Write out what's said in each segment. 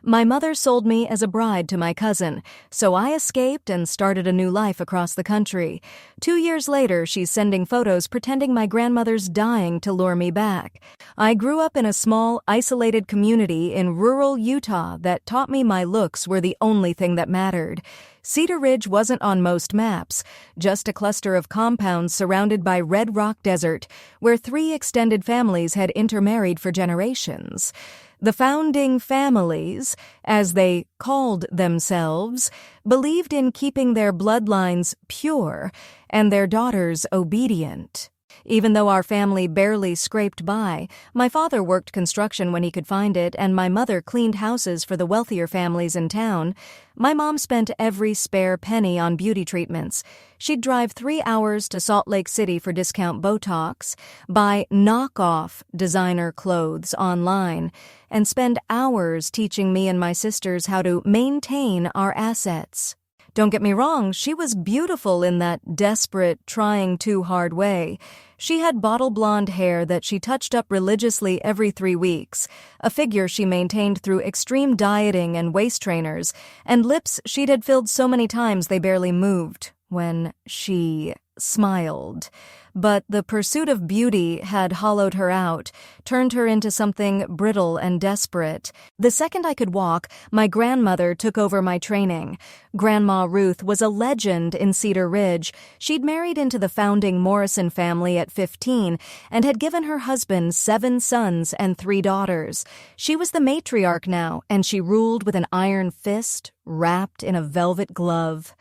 My mother sold me as a bride to my cousin, so I escaped and started a new life across the country. 2 years later, she's sending photos pretending my grandmother's dying to lure me back. I grew up in a small, isolated community in rural Utah that taught me my looks were the only thing that mattered. Cedar Ridge wasn't on most maps, just a cluster of compounds surrounded by red rock desert, where 3 extended families had intermarried for generations. The founding families, as they called themselves, believed in keeping their bloodlines pure and their daughters obedient. Even though our family barely scraped by, my father worked construction when he could find it, and my mother cleaned houses for the wealthier families in town. My mom spent every spare penny on beauty treatments. She'd drive 3 hours to Salt Lake City for discount Botox, buy knockoff designer clothes online, and spend hours teaching me and my sisters how to maintain our assets. Don't get me wrong, she was beautiful in that desperate, trying too hard way. She had bottle blonde hair that she touched up religiously every 3 weeks, a figure she maintained through extreme dieting and waist trainers, and lips she'd had filled so many times they barely moved when she smiled. But the pursuit of beauty had hollowed her out, turned her into something brittle and desperate. The second I could walk, my grandmother took over my training. Grandma Ruth was a legend in Cedar Ridge. She'd married into the founding Morrison family at 15 and had given her husband 7 sons and 3 daughters. She was the matriarch now, and she ruled with an iron fist wrapped in a velvet glove.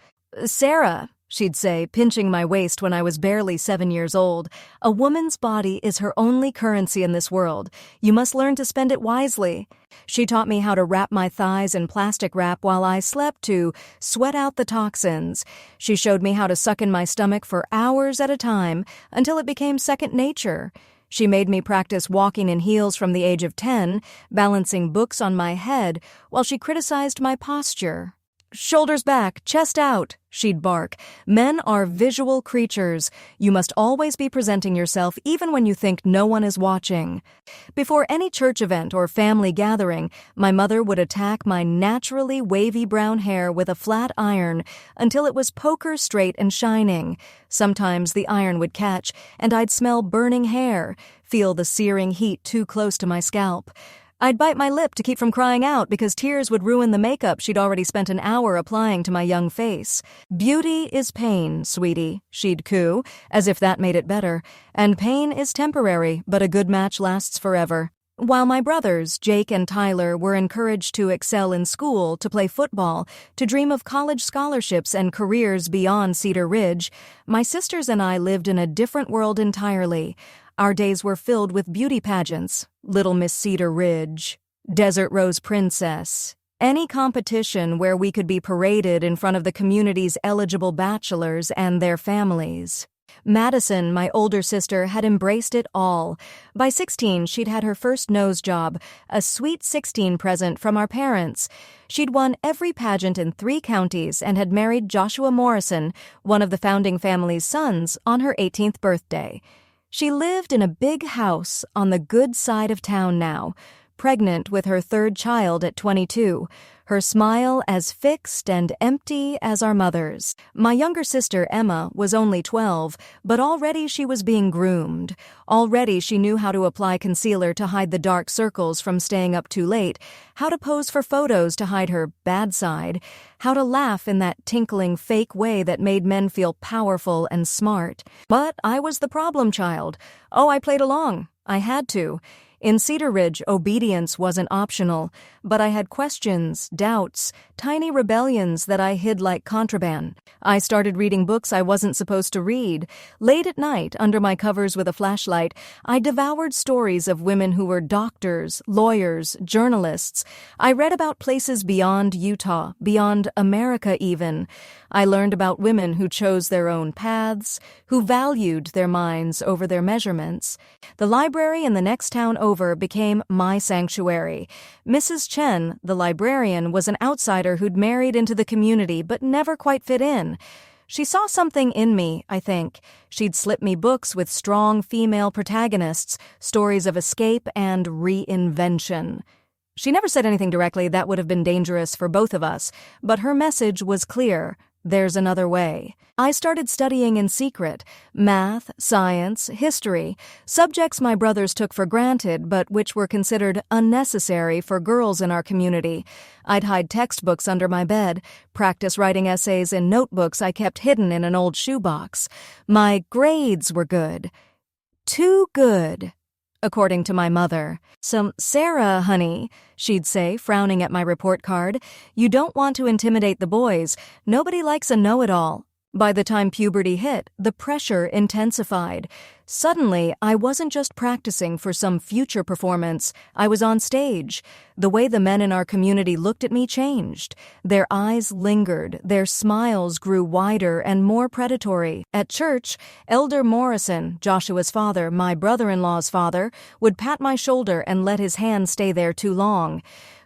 "Sarah," she'd say, pinching my waist when I was barely 7 years old, "a woman's body is her only currency in this world. You must learn to spend it wisely." She taught me how to wrap my thighs in plastic wrap while I slept to sweat out the toxins. She showed me how to suck in my stomach for hours at a time until it became second nature. She made me practice walking in heels from the age of 10, balancing books on my head while she criticized my posture. "Shoulders back, chest out," she'd bark. "Men are visual creatures. You must always be presenting yourself even when you think no one is watching." Before any church event or family gathering, my mother would attack my naturally wavy brown hair with a flat iron until it was poker straight and shining. Sometimes the iron would catch, and I'd smell burning hair, feel the searing heat too close to my scalp. I'd bite my lip to keep from crying out because tears would ruin the makeup she'd already spent an hour applying to my young face. "Beauty is pain, sweetie," she'd coo, as if that made it better. "And pain is temporary, but a good match lasts forever." While my brothers, Jake and Tyler, were encouraged to excel in school, to play football, to dream of college scholarships and careers beyond Cedar Ridge, my sisters and I lived in a different world entirely. Our days were filled with beauty pageants, Little Miss Cedar Ridge, Desert Rose Princess, any competition where we could be paraded in front of the community's eligible bachelors and their families. Madison, my older sister, had embraced it all. By 16, she'd had her first nose job, a sweet 16 present from our parents. She'd won every pageant in 3 counties and had married Joshua Morrison, one of the founding family's sons, on her 18th birthday. She lived in a big house on the good side of town now, pregnant with her 3rd child at 22, her smile as fixed and empty as our mother's. My younger sister, Emma, was only 12, but already she was being groomed. Already she knew how to apply concealer to hide the dark circles from staying up too late, how to pose for photos to hide her bad side, how to laugh in that tinkling fake way that made men feel powerful and smart. But I was the problem child. Oh, I played along. I had to. In Cedar Ridge, obedience wasn't optional, but I had questions, doubts, tiny rebellions that I hid like contraband. I started reading books I wasn't supposed to read. Late at night, under my covers with a flashlight, I devoured stories of women who were doctors, lawyers, journalists. I read about places beyond Utah, beyond America even. I learned about women who chose their own paths, who valued their minds over their measurements. The library in the next town over became my sanctuary. Mrs. Chen, the librarian, was an outsider who'd married into the community but never quite fit in. She saw something in me, I think. She'd slip me books with strong female protagonists, stories of escape and reinvention. She never said anything directly that would have been dangerous for both of us, but her message was clear. There's another way. I started studying in secret. Math, science, history, subjects my brothers took for granted but which were considered unnecessary for girls in our community. I'd hide textbooks under my bed, practice writing essays in notebooks I kept hidden in an old shoebox. My grades were good. Too good, according to my mother. Sarah, honey, she'd say, frowning at my report card, you don't want to intimidate the boys. Nobody likes a know-it-all. By the time puberty hit, the pressure intensified. Suddenly, I wasn't just practicing for some future performance. I was on stage. The way the men in our community looked at me changed. Their eyes lingered. Their smiles grew wider and more predatory. At church, Elder Morrison, Joshua's father, my brother-in-law's father, would pat my shoulder and let his hand stay there too long.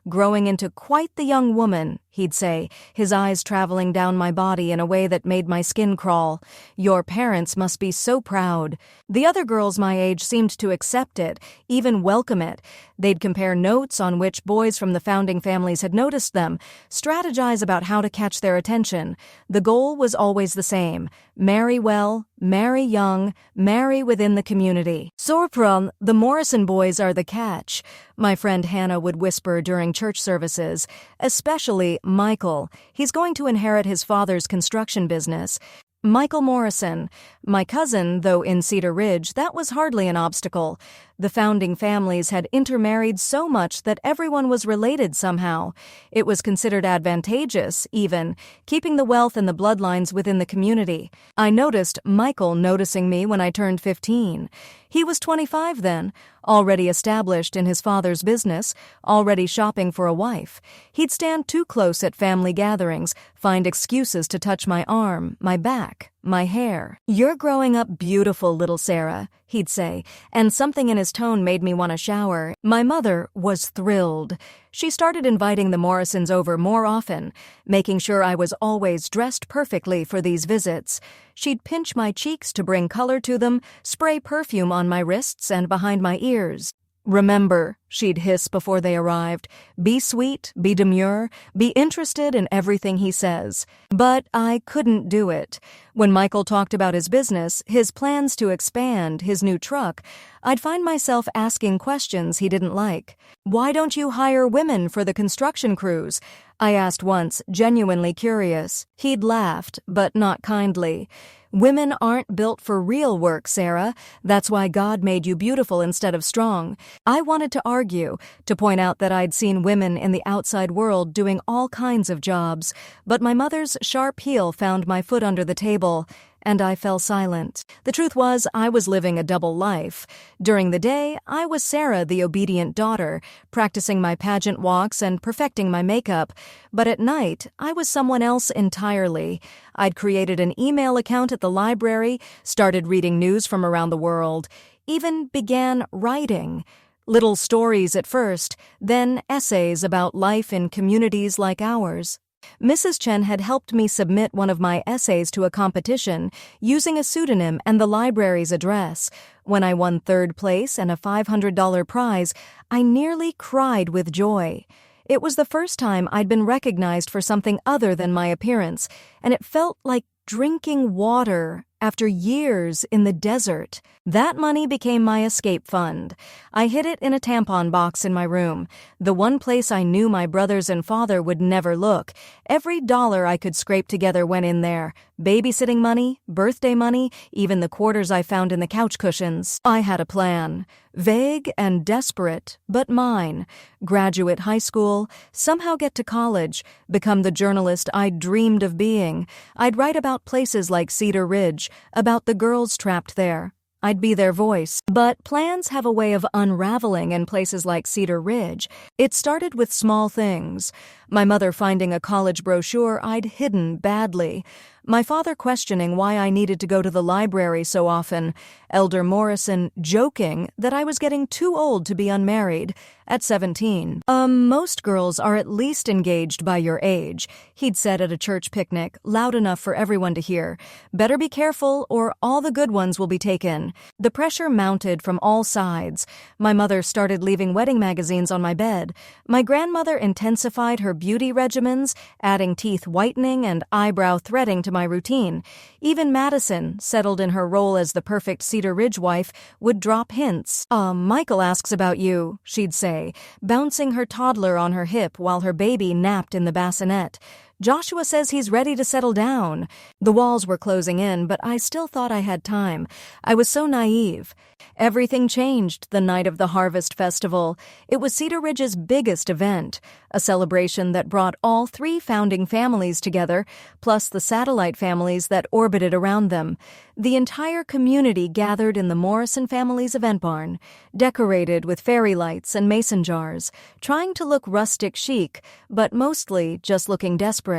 Growing into quite the young woman, he'd say, his eyes traveling down my body in a way that made my skin crawl. Your parents must be so proud. The other girls my age seemed to accept it, even welcome it. They'd compare notes on which boys from the founding families had noticed them, strategize about how to catch their attention. The goal was always the same: marry well, marry young, marry within the community. Sorpron, the Morrison boys are the catch, my friend Hannah would whisper during church services, especially Michael. He's going to inherit his father's construction business. Michael Morrison. My cousin, though in Cedar Ridge, that was hardly an obstacle. The founding families had intermarried so much that everyone was related somehow. It was considered advantageous, even, keeping the wealth and the bloodlines within the community. I noticed Michael noticing me when I turned 15. He was 25 then, already established in his father's business, already shopping for a wife. He'd stand too close at family gatherings, find excuses to touch my arm, my back, my hair. You're growing up beautiful, little Sarah, he'd say, and something in his tone made me want to shower. My mother was thrilled. She started inviting the Morrisons over more often, making sure I was always dressed perfectly for these visits. She'd pinch my cheeks to bring color to them, spray perfume on my wrists and behind my ears. Remember, she'd hiss before they arrived, be sweet, be demure, be interested in everything he says. But I couldn't do it. When Michael talked about his business, his plans to expand, his new truck, I'd find myself asking questions he didn't like. Why don't you hire women for the construction crews? I asked once, genuinely curious. He'd laughed, but not kindly. Women aren't built for real work, Sarah. That's why God made you beautiful instead of strong. I wanted to argue, to point out that I'd seen women in the outside world doing all kinds of jobs, but my mother's sharp heel found my foot under the table, and I fell silent. The truth was, I was living a double life. During the day, I was Sarah, the obedient daughter, practicing my pageant walks and perfecting my makeup. But at night, I was someone else entirely. I'd created an email account at the library, started reading news from around the world, even began writing. Little stories at first, then essays about life in communities like ours. Mrs. Chen had helped me submit one of my essays to a competition using a pseudonym and the library's address. When I won third place and a $500 prize, I nearly cried with joy. It was the first time I'd been recognized for something other than my appearance, and it felt like drinking water after years in the desert. That money became my escape fund. I hid it in a tampon box in my room, the one place I knew my brothers and father would never look. Every dollar I could scrape together went in there. Babysitting money, birthday money, even the quarters I found in the couch cushions. I had a plan. Vague and desperate, but mine. Graduate high school, somehow get to college, become the journalist I'd dreamed of being. I'd write about places like Cedar Ridge, about the girls trapped there. I'd be their voice. But plans have a way of unraveling in places like Cedar Ridge. It started with small things. My mother finding a college brochure I'd hidden badly. My father questioning why I needed to go to the library so often, Elder Morrison joking that I was getting too old to be unmarried at 17. Most girls are at least engaged by your age, he'd said at a church picnic, loud enough for everyone to hear. Better be careful or all the good ones will be taken. The pressure mounted from all sides. My mother started leaving wedding magazines on my bed. My grandmother intensified her beauty regimens, adding teeth whitening and eyebrow threading to my routine. Even Madison, settled in her role as the perfect Cedar Ridge wife, would drop hints. Michael asks about you, she'd say, bouncing her toddler on her hip while her baby napped in the bassinet. Joshua says he's ready to settle down. The walls were closing in, but I still thought I had time. I was so naive. Everything changed the night of the Harvest Festival. It was Cedar Ridge's biggest event, a celebration that brought all 3 founding families together, plus the satellite families that orbited around them. The entire community gathered in the Morrison family's event barn, decorated with fairy lights and mason jars, trying to look rustic chic, but mostly just looking desperate.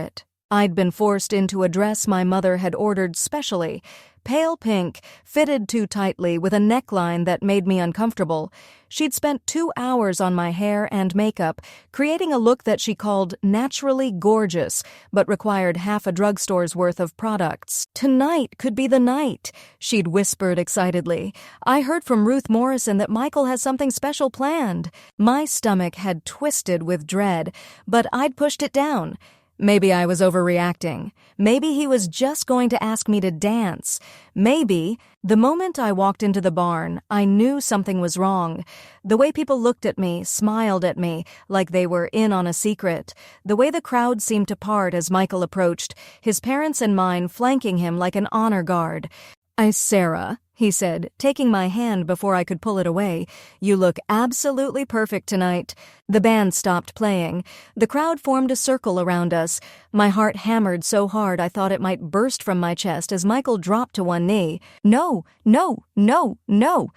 I'd been forced into a dress my mother had ordered specially, pale pink, fitted too tightly with a neckline that made me uncomfortable. She'd spent 2 hours on my hair and makeup, creating a look that she called naturally gorgeous, but required half a drugstore's worth of products. Tonight could be the night, she'd whispered excitedly. I heard from Ruth Morrison that Michael has something special planned. My stomach had twisted with dread, but I'd pushed it down. Maybe I was overreacting. Maybe he was just going to ask me to dance. Maybe, the moment I walked into the barn, I knew something was wrong. The way people looked at me, smiled at me, like they were in on a secret. The way the crowd seemed to part as Michael approached, his parents and mine flanking him like an honor guard. Sarah, he said, taking my hand before I could pull it away, you look absolutely perfect tonight. The band stopped playing. The crowd formed a circle around us. My heart hammered so hard I thought it might burst from my chest as Michael dropped to one knee. No, no, no, no.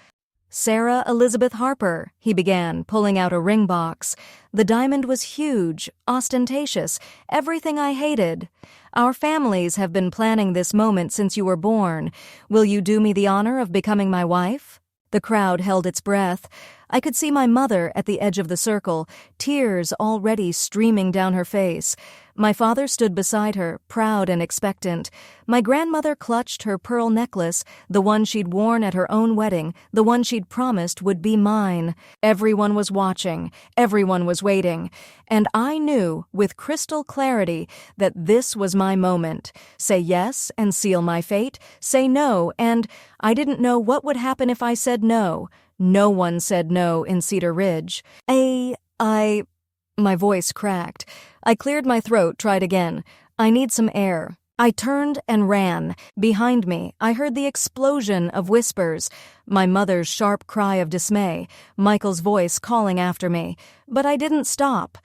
Sarah Elizabeth Harper, he began, pulling out a ring box. The diamond was huge, ostentatious, everything I hated. Our families have been planning this moment since you were born. Will you do me the honor of becoming my wife? The crowd held its breath. I could see my mother at the edge of the circle, tears already streaming down her face. My father stood beside her, proud and expectant. My grandmother clutched her pearl necklace, the one she'd worn at her own wedding, the one she'd promised would be mine. Everyone was watching. Everyone was waiting. And I knew, with crystal clarity, that this was my moment. Say yes and seal my fate. Say no, and I didn't know what would happen if I said no. No one said no in Cedar Ridge. My voice cracked. I cleared my throat, tried again. I need some air. I turned and ran. Behind me, I heard the explosion of whispers. My mother's sharp cry of dismay. Michael's voice calling after me. But I didn't stop.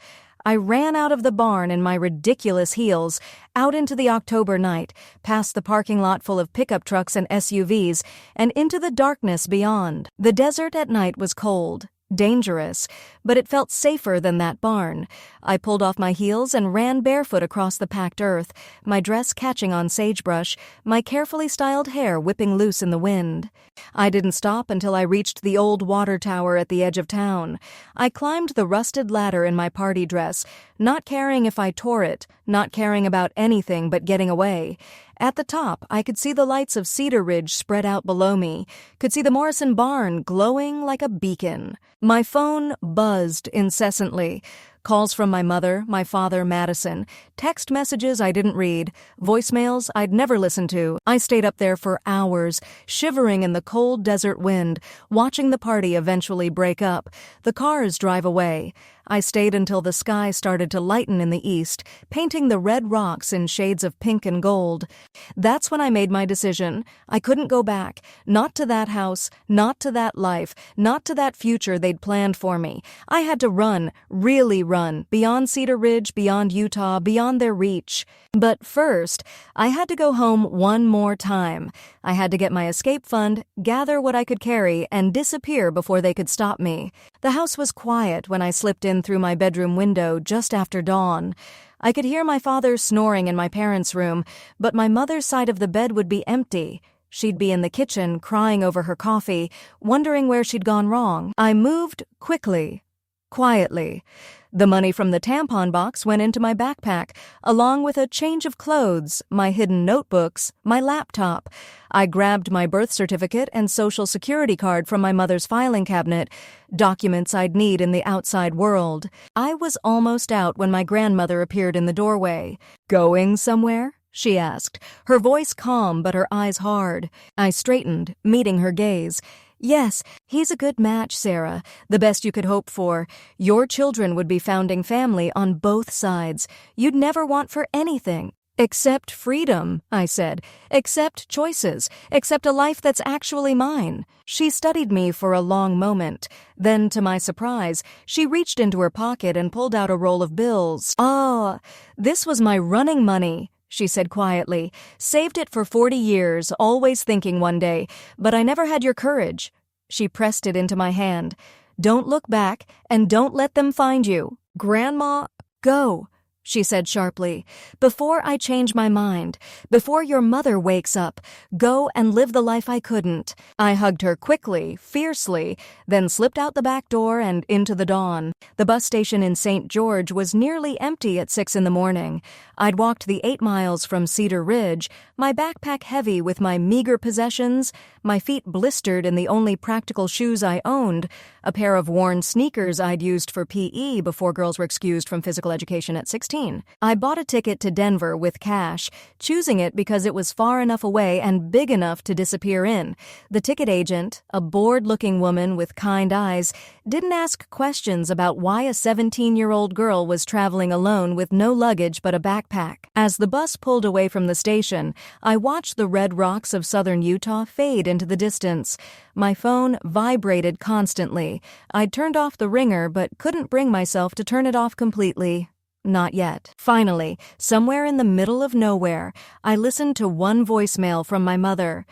I ran out of the barn in my ridiculous heels, out into the October night, past the parking lot full of pickup trucks and SUVs, and into the darkness beyond. The desert at night was cold. Dangerous, but it felt safer than that barn. I pulled off my heels and ran barefoot across the packed earth, my dress catching on sagebrush, my carefully styled hair whipping loose in the wind. I didn't stop until I reached the old water tower at the edge of town. I climbed the rusted ladder in my party dress, not caring if I tore it, not caring about anything but getting away. At the top, I could see the lights of Cedar Ridge spread out below me, could see the Morrison barn glowing like a beacon. My phone buzzed incessantly. Calls from my mother, my father, Madison, text messages I didn't read, voicemails I'd never listened to. I stayed up there for hours, shivering in the cold desert wind, watching the party eventually break up, the cars drive away. I stayed until the sky started to lighten in the east, painting the red rocks in shades of pink and gold. That's when I made my decision. I couldn't go back. Not to that house, not to that life, not to that future they'd planned for me. I had to run, really run, beyond Cedar Ridge, beyond Utah, beyond their reach. But first, I had to go home one more time. I had to get my escape fund, gather what I could carry, and disappear before they could stop me. The house was quiet when I slipped in in through my bedroom window just after dawn. I could hear my father snoring in my parents' room, but my mother's side of the bed would be empty. She'd be in the kitchen, crying over her coffee, wondering where she'd gone wrong. I moved quickly, quietly. The money from the tampon box went into my backpack, along with a change of clothes, my hidden notebooks, my laptop. I grabbed my birth certificate and social security card from my mother's filing cabinet, documents I'd need in the outside world. I was almost out when my grandmother appeared in the doorway. "Going somewhere?" she asked, her voice calm but her eyes hard. I straightened, meeting her gaze. "Yes, he's a good match, Sarah. The best you could hope for. Your children would be founding family on both sides. You'd never want for anything. Except freedom," I said. "Except choices. Except a life that's actually mine." She studied me for a long moment. Then, to my surprise, she reached into her pocket and pulled out a roll of bills. "Ah, this was my running money," she said quietly. "Saved it for 40 years, always thinking one day, but I never had your courage." She pressed it into my hand. "Don't look back, and don't let them find you." "Grandma, go," she said sharply. "Before I change my mind, before your mother wakes up, go and live the life I couldn't." I hugged her quickly, fiercely, then slipped out the back door and into the dawn. The bus station in St. George was nearly empty at 6 in the morning. I'd walked the 8 miles from Cedar Ridge, my backpack heavy with my meager possessions, my feet blistered in the only practical shoes I owned, a pair of worn sneakers I'd used for PE before girls were excused from physical education at 16. I bought a ticket to Denver with cash, choosing it because it was far enough away and big enough to disappear in. The ticket agent, a bored-looking woman with kind eyes, didn't ask questions about why a 17-year-old girl was traveling alone with no luggage but a backpack. As the bus pulled away from the station, I watched the red rocks of southern Utah fade into the distance. My phone vibrated constantly. I'd turned off the ringer but couldn't bring myself to turn it off completely. Not yet. Finally, somewhere in the middle of nowhere, I listened to one voicemail from my mother.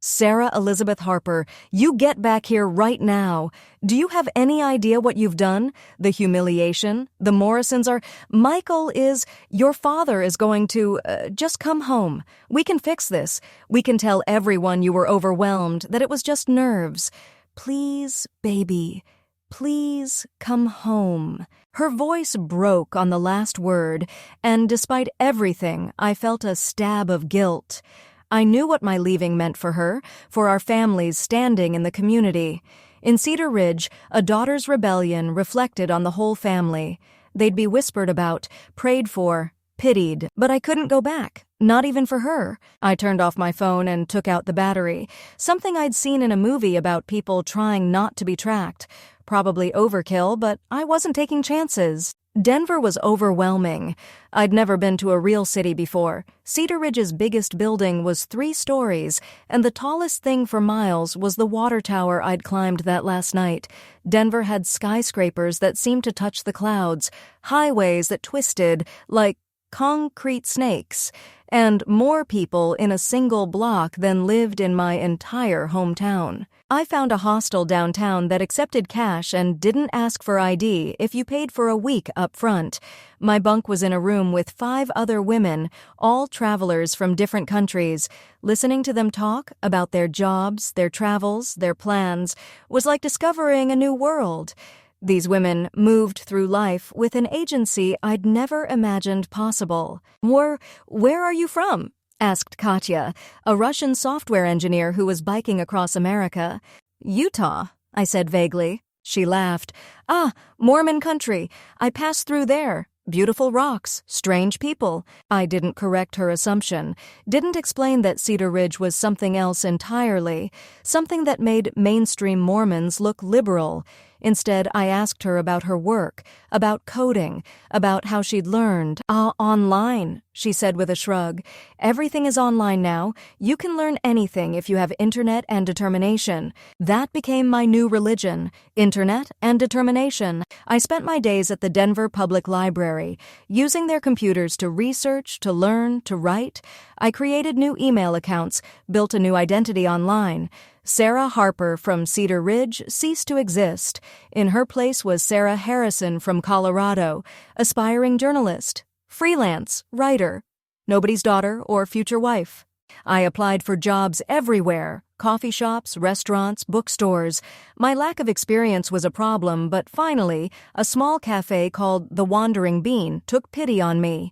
"Sarah Elizabeth Harper, you get back here right now. Do you have any idea what you've done? The humiliation? The Morrisons are... Your father is going to... just come home. We can fix this. We can tell everyone you were overwhelmed, that it was just nerves. Please, baby, please come home." Her voice broke on the last word, and despite everything, I felt a stab of guilt. I knew what my leaving meant for her, for our family's standing in the community. In Cedar Ridge, a daughter's rebellion reflected on the whole family. They'd be whispered about, prayed for, pitied, but I couldn't go back, not even for her. I turned off my phone and took out the battery, something I'd seen in a movie about people trying not to be tracked. Probably overkill, but I wasn't taking chances. Denver was overwhelming. I'd never been to a real city before. Cedar Ridge's biggest building was 3 stories, and the tallest thing for miles was the water tower I'd climbed that last night. Denver had skyscrapers that seemed to touch the clouds, highways that twisted like concrete snakes, and more people in a single block than lived in my entire hometown. I found a hostel downtown that accepted cash and didn't ask for ID if you paid for a week up front. My bunk was in a room with 5 other women, all travelers from different countries. Listening to them talk about their jobs, their travels, their plans was like discovering a new world. These women moved through life with an agency I'd never imagined possible. "Where are you from?" asked Katya, a Russian software engineer who was biking across America. "Utah," I said vaguely. She laughed. "Ah, Mormon country. I passed through there. Beautiful rocks, strange people." I didn't correct her assumption, didn't explain that Cedar Ridge was something else entirely, something that made mainstream Mormons look liberal. Instead, I asked her about her work, about coding, about how she'd learned. Online," she said with a shrug. "Everything is online now. You can learn anything if you have internet and determination." That became my new religion, internet and determination. I spent my days at the Denver Public Library, using their computers to research, to learn, to write. I created new email accounts, built a new identity online. Sarah Harper from Cedar Ridge ceased to exist. In her place was Sarah Harrison from Colorado, aspiring journalist, freelance, writer, nobody's daughter or future wife. I applied for jobs everywhere, coffee shops, restaurants, bookstores. My lack of experience was a problem, but finally, a small cafe called The Wandering Bean took pity on me.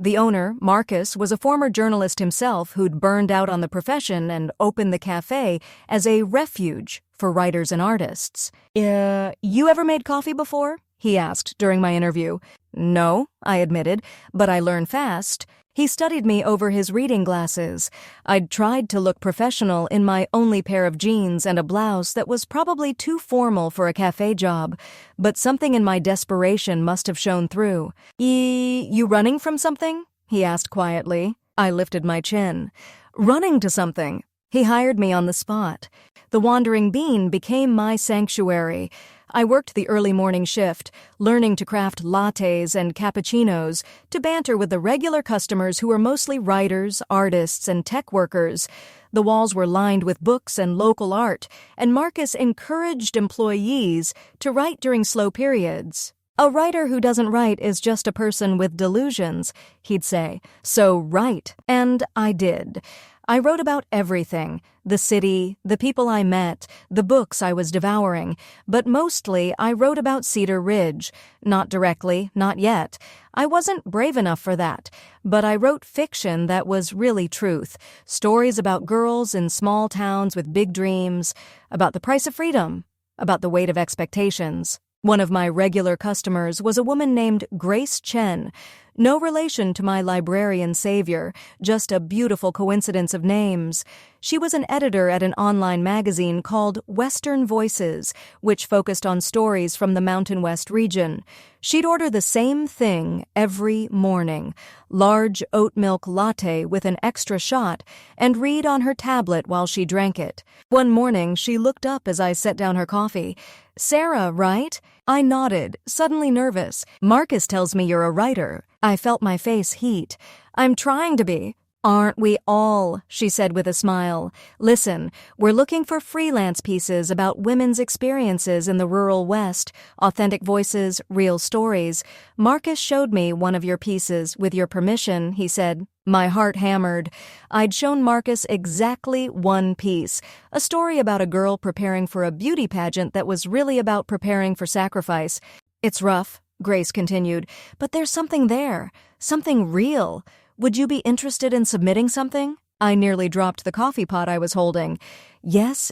The owner, Marcus, was a former journalist himself who'd burned out on the profession and opened the cafe as a refuge for writers and artists. You ever made coffee before?" he asked during my interview. "No," I admitted, "but I learn fast." He studied me over his reading glasses. I'd tried to look professional in my only pair of jeans and a blouse that was probably too formal for a cafe job, but something in my desperation must have shown through. You running from something?" he asked quietly. I lifted my chin. "Running to something." He hired me on the spot. The Wandering Bean became my sanctuary. I worked the early morning shift, learning to craft lattes and cappuccinos, to banter with the regular customers who were mostly writers, artists, and tech workers. The walls were lined with books and local art, and Marcus encouraged employees to write during slow periods. "A writer who doesn't write is just a person with delusions," he'd say. "So write." And I did. I wrote about everything, the city, the people I met, the books I was devouring, but mostly I wrote about Cedar Ridge. Not directly, not yet. I wasn't brave enough for that, but I wrote fiction that was really truth, stories about girls in small towns with big dreams, about the price of freedom, about the weight of expectations. One of my regular customers was a woman named Grace Chen. No relation to my librarian savior, just a beautiful coincidence of names. She was an editor at an online magazine called Western Voices, which focused on stories from the Mountain West region. She'd order the same thing every morning, large oat milk latte with an extra shot, and read on her tablet while she drank it. One morning, she looked up as I set down her coffee. "Sarah, right?" I nodded, suddenly nervous. "Marcus tells me you're a writer." I felt my face heat. "I'm trying to be." "Aren't we all?" she said with a smile. "Listen, we're looking for freelance pieces about women's experiences in the rural West, authentic voices, real stories. Marcus showed me one of your pieces, with your permission," he said. My heart hammered. I'd shown Marcus exactly one piece, a story about a girl preparing for a beauty pageant that was really about preparing for sacrifice. "It's rough," Grace continued, "but there's something there, something real. Would you be interested in submitting something?" I nearly dropped the coffee pot I was holding. Yes,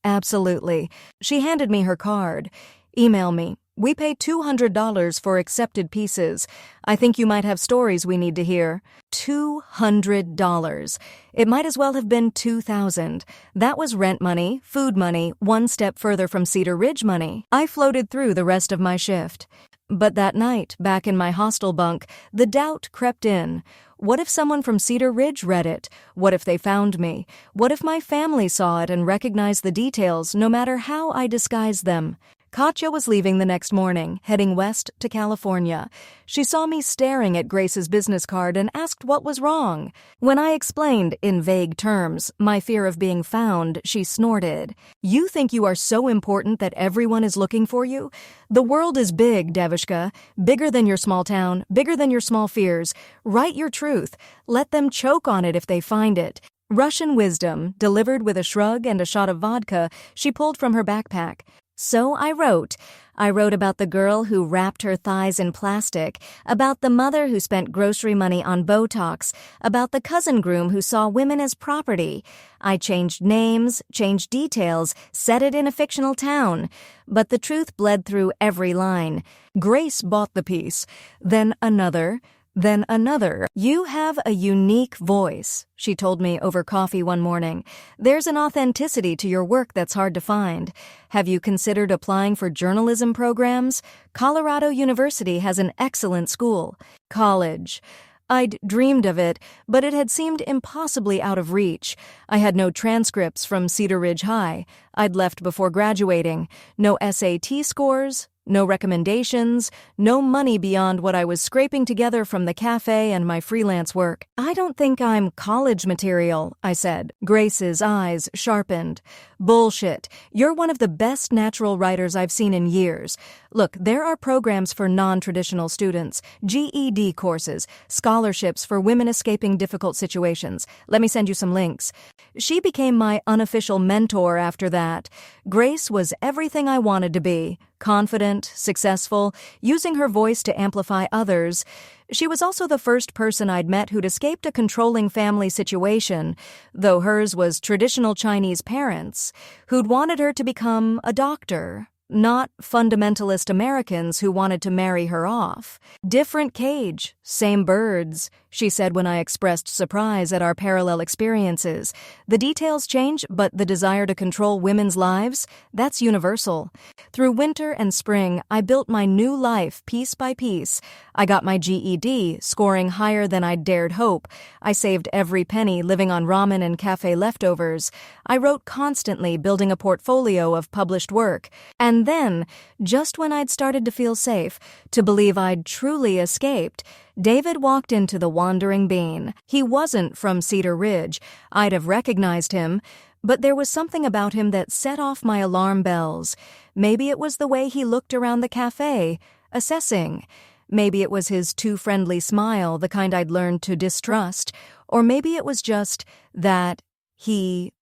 absolutely. She handed me her card. "Email me. We pay $200 for accepted pieces. I think you might have stories we need to hear." $200. It might as well have been $2,000. That was rent money, food money, one step further from Cedar Ridge money. I floated through the rest of my shift. But that night, back in my hostel bunk, the doubt crept in. What if someone from Cedar Ridge read it? What if they found me? What if my family saw it and recognized the details, no matter how I disguised them? Katja was leaving the next morning, heading west to California. She saw me staring at Grace's business card and asked what was wrong. When I explained, in vague terms, my fear of being found, she snorted. "You think you are so important that everyone is looking for you? The world is big, Devishka. Bigger than your small town, bigger than your small fears. Write your truth. Let them choke on it if they find it." Russian wisdom, delivered with a shrug and a shot of vodka, she pulled from her backpack. So I wrote about the girl who wrapped her thighs in plastic, about the mother who spent grocery money on Botox, about the cousin groom who saw women as property. I changed names, changed details, set it in a fictional town. But the truth bled through every line. Grace bought the piece. Then another. Then another. "You have a unique voice," she told me over coffee one morning. "There's an authenticity to your work that's hard to find. Have you considered applying for journalism programs? Colorado University has an excellent school." College. I'd dreamed of it, but it had seemed impossibly out of reach. I had no transcripts from Cedar Ridge High. I'd left before graduating. No SAT scores. No recommendations, no money beyond what I was scraping together from the cafe and my freelance work. "I don't think I'm college material," I said. Grace's eyes sharpened. "Bullshit. You're one of the best natural writers I've seen in years. Look, there are programs for non-traditional students, GED courses, scholarships for women escaping difficult situations. Let me send you some links." She became my unofficial mentor after that. Grace was everything I wanted to be. Confident, successful, using her voice to amplify others. She was also the first person I'd met who'd escaped a controlling family situation, though hers was traditional Chinese parents, who'd wanted her to become a doctor. Not fundamentalist Americans who wanted to marry her off. "Different cage, same birds," she said when I expressed surprise at our parallel experiences. "The details change, but the desire to control women's lives, that's universal." Through winter and spring, I built my new life piece by piece. I got my GED, scoring higher than I'd dared hope. I saved every penny, living on ramen and cafe leftovers. I wrote constantly, building a portfolio of published work. And then, just when I'd started to feel safe, to believe I'd truly escaped, David walked into the Wandering Bean. He wasn't from Cedar Ridge. I'd have recognized him, but there was something about him that set off my alarm bells. Maybe it was the way he looked around the cafe, assessing. Maybe it was his too friendly smile, the kind I'd learned to distrust. Or maybe it was just that he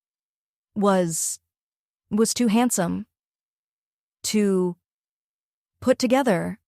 was too handsome. Too put together.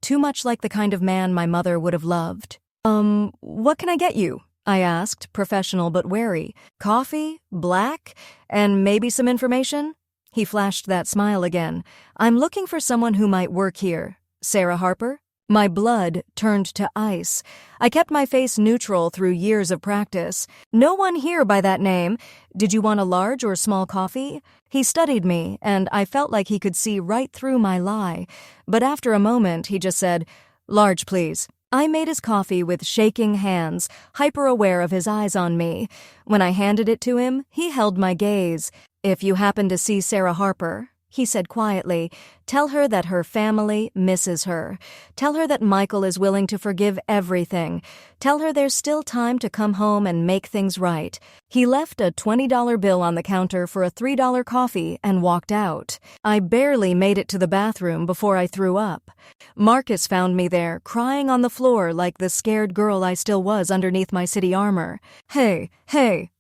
Too much like the kind of man my mother would have loved. What can I get you?" I asked, professional but wary. "Coffee? Black? And maybe some information?" He flashed that smile again. "I'm looking for someone who might work here. Sarah Harper?" My blood turned to ice. I kept my face neutral through years of practice. "No one here by that name. Did you want a large or small coffee?" He studied me, and I felt like he could see right through my lie. But after a moment, he just said, "Large, please." I made his coffee with shaking hands, hyper-aware of his eyes on me. When I handed it to him, he held my gaze. "If you happen to see Sarah Harper," he said quietly, "tell her that her family misses her. Tell her that Michael is willing to forgive everything. Tell her there's still time to come home and make things right." He left a $20 bill on the counter for a $3 coffee and walked out. I barely made it to the bathroom before I threw up. Marcus found me there, crying on the floor like the scared girl I still was underneath my city armor. Hey,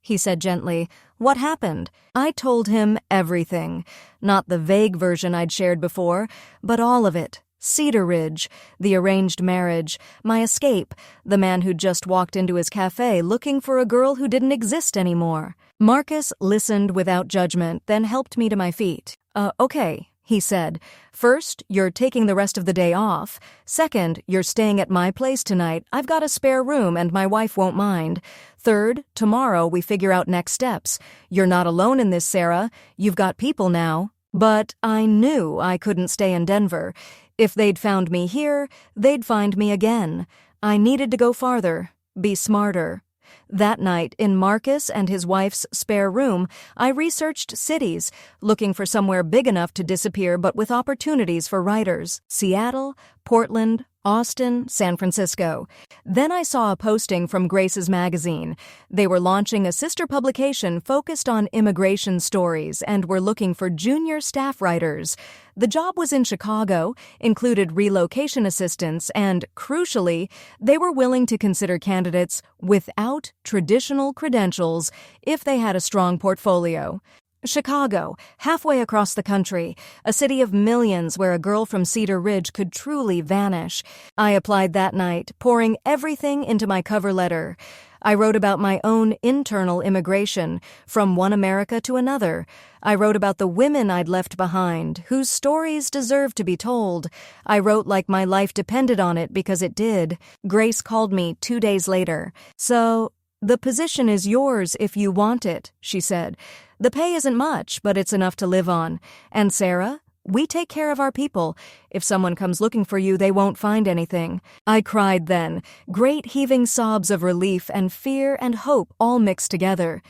he said gently. "What happened?" I told him everything. Not the vague version I'd shared before, but all of it. Cedar Ridge, the arranged marriage, my escape, the man who'd just walked into his cafe looking for a girl who didn't exist anymore. Marcus listened without judgment, then helped me to my feet. Okay, he said. "First, you're taking the rest of the day off. Second, you're staying at my place tonight. I've got a spare room and my wife won't mind. Third, tomorrow we figure out next steps. You're not alone in this, Sarah. You've got people now." But I knew I couldn't stay in Denver. If they'd found me here, they'd find me again. I needed to go farther, be smarter. That night, in Marcus and his wife's spare room, I researched cities, looking for somewhere big enough to disappear but with opportunities for writers. Seattle, Portland, Austin, San Francisco. Then I saw a posting from Grace's magazine. They were launching a sister publication focused on immigration stories and were looking for junior staff writers. The job was in Chicago, included relocation assistance, and, crucially, they were willing to consider candidates without traditional credentials if they had a strong portfolio. Chicago, halfway across the country, a city of millions where a girl from Cedar Ridge could truly vanish. I applied that night, pouring everything into my cover letter. I wrote about my own internal immigration, from one America to another. I wrote about the women I'd left behind, whose stories deserved to be told. I wrote like my life depended on it because it did. Grace called me 2 days later. "So, the position is yours if you want it," she said. "The pay isn't much, but it's enough to live on. And Sarah, we take care of our people. If someone comes looking for you, they won't find anything." I cried then, great heaving sobs of relief and fear and hope all mixed together.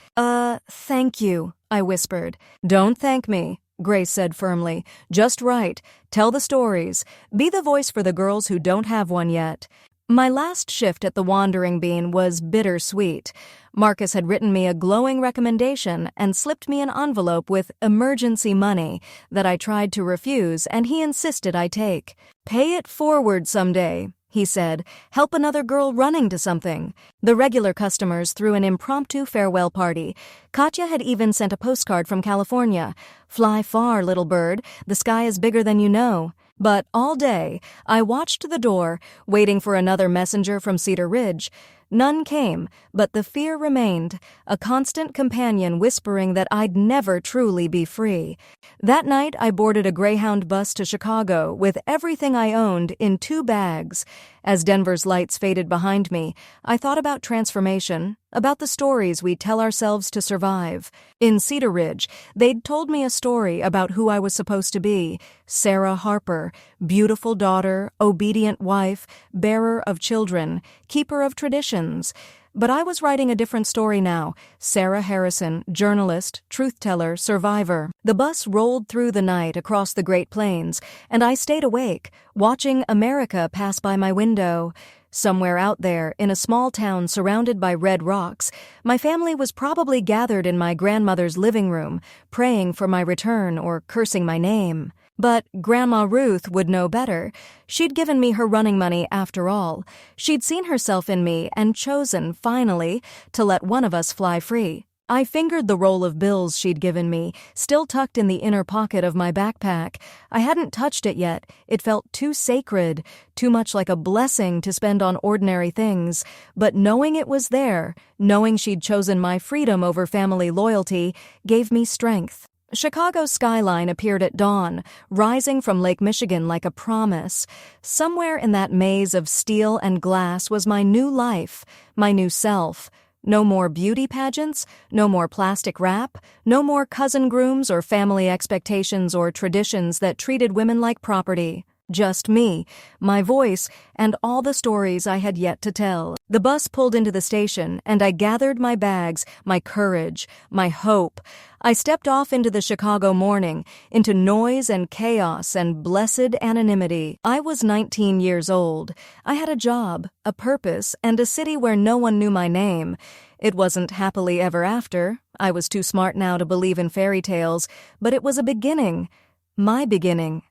Thank you," I whispered. "Don't thank me. Grace said firmly. Just right. Tell the stories. Be the voice for the girls who don't have one yet. My last shift at the Wandering Bean was bittersweet. Marcus had written me a glowing recommendation and slipped me an envelope with emergency money that I tried to refuse, and he insisted I take. Pay it forward someday, he said. Help another girl running to something. The regular customers threw an impromptu farewell party. Katya had even sent a postcard from California. Fly far, little bird. The sky is bigger than you know. But all day, I watched the door, waiting for another messenger from Cedar Ridge. None came, but the fear remained, a constant companion whispering that I'd never truly be free. That night, I boarded a Greyhound bus to Chicago with everything I owned in 2 bags. As Denver's lights faded behind me, I thought about transformation, about the stories we tell ourselves to survive. In Cedar Ridge, they'd told me a story about who I was supposed to be. Sarah Harper, beautiful daughter, obedient wife, bearer of children, keeper of traditions. But I was writing a different story now. Sarah Harrison, journalist, truth-teller, survivor. The bus rolled through the night across the Great Plains, and I stayed awake, watching America pass by my window. Somewhere out there, in a small town surrounded by red rocks, my family was probably gathered in my grandmother's living room, praying for my return or cursing my name. But Grandma Ruth would know better. She'd given me her running money after all. She'd seen herself in me and chosen, finally, to let one of us fly free. I fingered the roll of bills she'd given me, still tucked in the inner pocket of my backpack. I hadn't touched it yet. It felt too sacred, too much like a blessing to spend on ordinary things. But knowing it was there, knowing she'd chosen my freedom over family loyalty, gave me strength. Chicago's skyline appeared at dawn, rising from Lake Michigan like a promise. Somewhere in that maze of steel and glass was my new life, my new self. No more beauty pageants, no more plastic wrap, no more cousin grooms or family expectations or traditions that treated women like property. Just me, my voice, and all the stories I had yet to tell. The bus pulled into the station, and I gathered my bags, my courage, my hope. I stepped off into the Chicago morning, into noise and chaos and blessed anonymity. I was 19 years old. I had a job, a purpose, and a city where no one knew my name. It wasn't happily ever after. I was too smart now to believe in fairy tales, but it was a beginning. My beginning.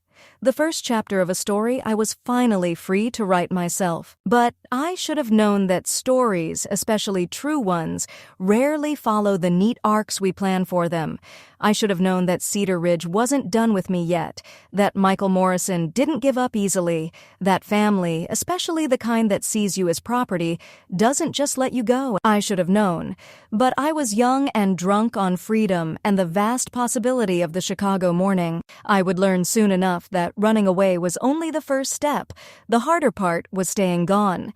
The first chapter of a story I was finally free to write myself. But I should have known that stories, especially true ones, rarely follow the neat arcs we plan for them. I should have known that Cedar Ridge wasn't done with me yet, that Michael Morrison didn't give up easily, that family, especially the kind that sees you as property, doesn't just let you go. I should have known. But I was young and drunk on freedom and the vast possibility of the Chicago morning. I would learn soon enough that running away was only the first step. The harder part was staying gone.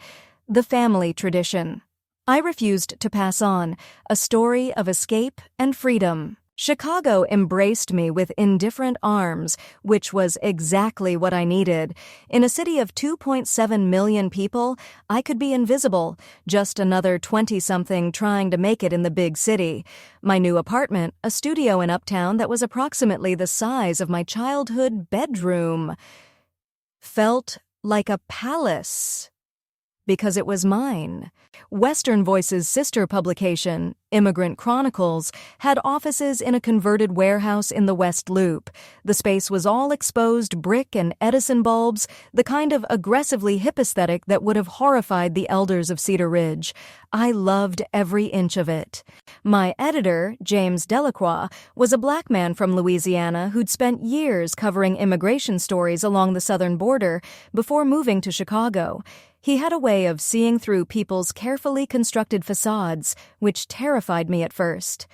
The family tradition. I refused to pass on a story of escape and freedom. Chicago embraced me with indifferent arms, which was exactly what I needed. In a city of 2.7 million people, I could be invisible, just another 20-something trying to make it in the big city. My new apartment, a studio in Uptown that was approximately the size of my childhood bedroom, felt like a palace. Because it was mine. Western Voice's sister publication, Immigrant Chronicles, had offices in a converted warehouse in the West Loop. The space was all exposed brick and Edison bulbs, the kind of aggressively hip aesthetic that would have horrified the elders of Cedar Ridge. I loved every inch of it. My editor, James Delacroix, was a black man from Louisiana who'd spent years covering immigration stories along the southern border before moving to Chicago. He had a way of seeing through people's carefully constructed facades, which terrified me at first.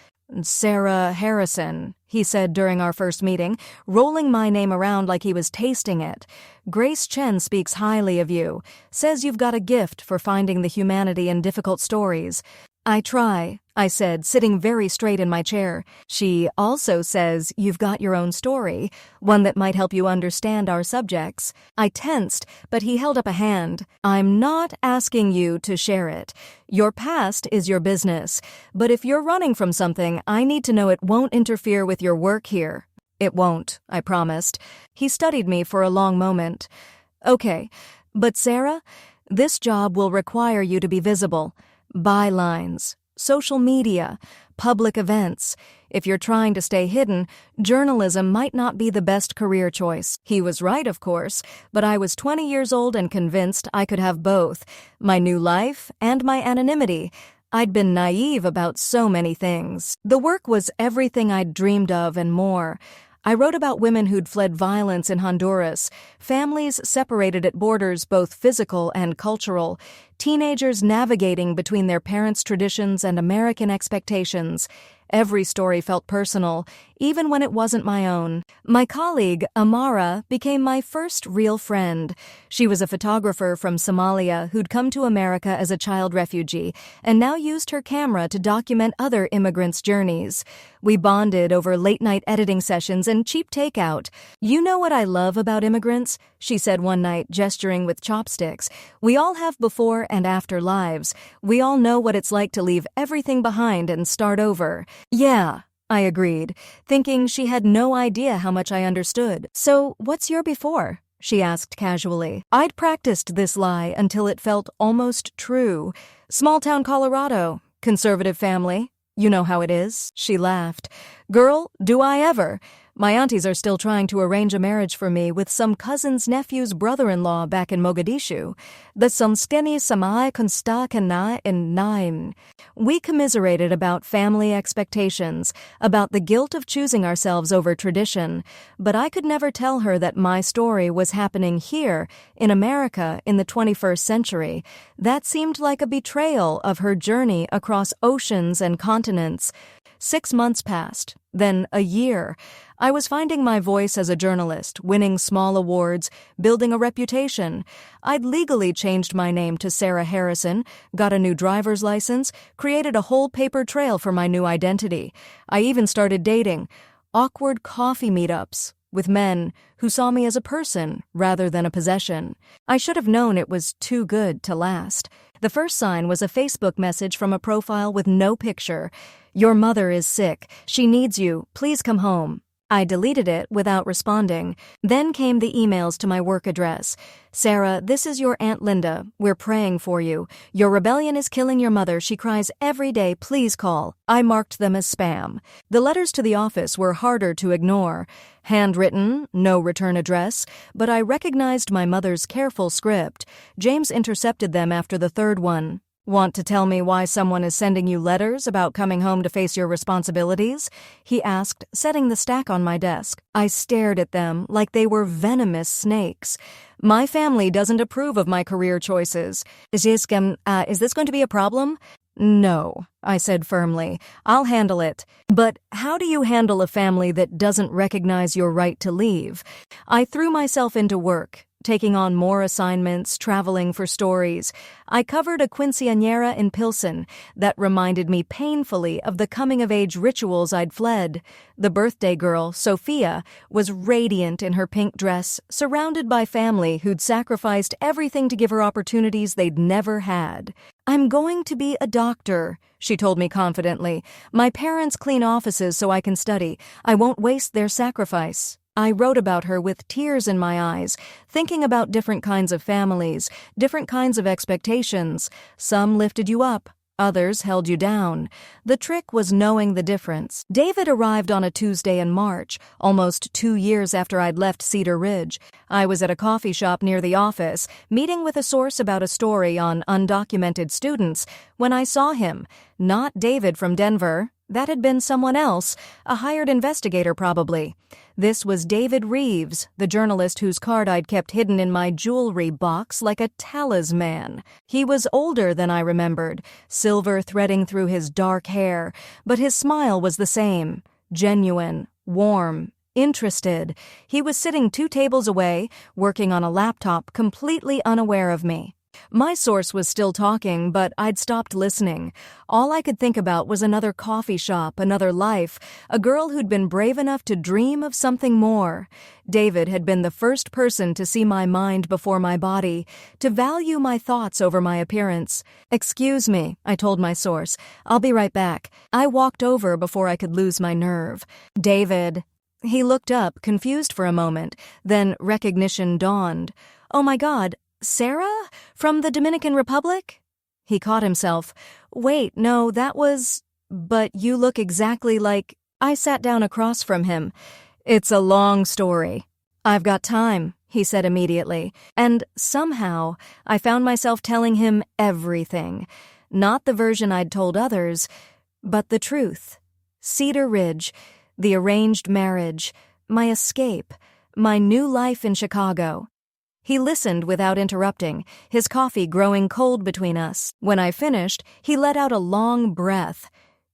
"Sarah Harrison," he said during our first meeting, rolling my name around like he was tasting it. "Grace Chen speaks highly of you, says you've got a gift for finding the humanity in difficult stories." "I try," I said, sitting very straight in my chair. "She also says you've got your own story, one that might help you understand our subjects." I tensed, but he held up a hand. "I'm not asking you to share it. Your past is your business, but if you're running from something, I need to know it won't interfere with your work here." It won't, I promised. He studied me for a long moment. Okay, but Sarah, this job will require you to be visible. Bylines, social media, public events. If you're trying to stay hidden, journalism might not be the best career choice. He was right, of course, but I was 20 years old and convinced I could have both, my new life and my anonymity. I'd been naive about so many things. The work was everything I'd dreamed of and more. I wrote about women who'd fled violence in Honduras, families separated at borders both physical and cultural, teenagers navigating between their parents' traditions and American expectations. Every story felt personal, even when it wasn't my own. My colleague, Amara, became my first real friend. She was a photographer from Somalia who'd come to America as a child refugee and now used her camera to document other immigrants' journeys. We bonded over late-night editing sessions and cheap takeout. "You know what I love about immigrants?" she said one night, gesturing with chopsticks. "We all have before and after lives. We all know what it's like to leave everything behind and start over." "Yeah," I agreed, thinking she had no idea how much I understood. "So, what's your before?" she asked casually. I'd practiced this lie until it felt almost true. "Small-town Colorado, conservative family. You know how it is," she laughed. "Girl, do I ever? My aunties are still trying to arrange a marriage for me with some cousin's nephew's brother-in-law back in Mogadishu. The Sonskeni Samai Konsta Kana in Naim." We commiserated about family expectations, about the guilt of choosing ourselves over tradition, but I could never tell her that my story was happening here, in America, in the 21st century. That seemed like a betrayal of her journey across oceans and continents. 6 months passed, then a year. I was finding my voice as a journalist, winning small awards, building a reputation. I'd legally changed my name to Sarah Harrison, got a new driver's license, created a whole paper trail for my new identity. I even started dating. Awkward coffee meetups with men who saw me as a person rather than a possession. I should have known it was too good to last. The first sign was a Facebook message from a profile with no picture. "Your mother is sick. She needs you. Please come home." I deleted it without responding. Then came the emails to my work address. "Sarah, this is your Aunt Linda. We're praying for you. Your rebellion is killing your mother. She cries every day. Please call." I marked them as spam. The letters to the office were harder to ignore. Handwritten, no return address, but I recognized my mother's careful script. James intercepted them after the third one. "Want to tell me why someone is sending you letters about coming home to face your responsibilities?" he asked, setting the stack on my desk. I stared at them like they were venomous snakes. "My family doesn't approve of my career choices. Is this going to be a problem?" "No," I said firmly. "I'll handle it." "But how do you handle a family that doesn't recognize your right to leave?" I threw myself into work, taking on more assignments, traveling for stories. I covered a quinceañera in Pilsen that reminded me painfully of the coming-of-age rituals I'd fled. The birthday girl, Sophia, was radiant in her pink dress, surrounded by family who'd sacrificed everything to give her opportunities they'd never had. "I'm going to be a doctor," she told me confidently. "My parents clean offices so I can study. I won't waste their sacrifice." I wrote about her with tears in my eyes, thinking about different kinds of families, different kinds of expectations. Some lifted you up, others held you down. The trick was knowing the difference. David arrived on a Tuesday in March, almost 2 years after I'd left Cedar Ridge. I was at a coffee shop near the office, meeting with a source about a story on undocumented students, when I saw him. Not David from Denver. That had been someone else, a hired investigator probably. This was David Reeves, the journalist whose card I'd kept hidden in my jewelry box like a talisman. He was older than I remembered, silver threading through his dark hair, but his smile was the same, genuine, warm, interested. He was sitting 2 tables away, working on a laptop, completely unaware of me. My source was still talking, but I'd stopped listening. All I could think about was another coffee shop, another life, a girl who'd been brave enough to dream of something more. David had been the first person to see my mind before my body, to value my thoughts over my appearance. "Excuse me," I told my source. "I'll be right back." I walked over before I could lose my nerve. "David." He looked up, confused for a moment, then recognition dawned. Oh my God, Sarah? From the Dominican Republic? He caught himself. Wait, no, that was... But you look exactly like... I sat down across from him. It's a long story. I've got time, he said immediately, and somehow I found myself telling him everything. Not the version I'd told others, but the truth. Cedar Ridge, the arranged marriage, my escape, my new life in Chicago. He listened without interrupting, his coffee growing cold between us. When I finished, he let out a long breath.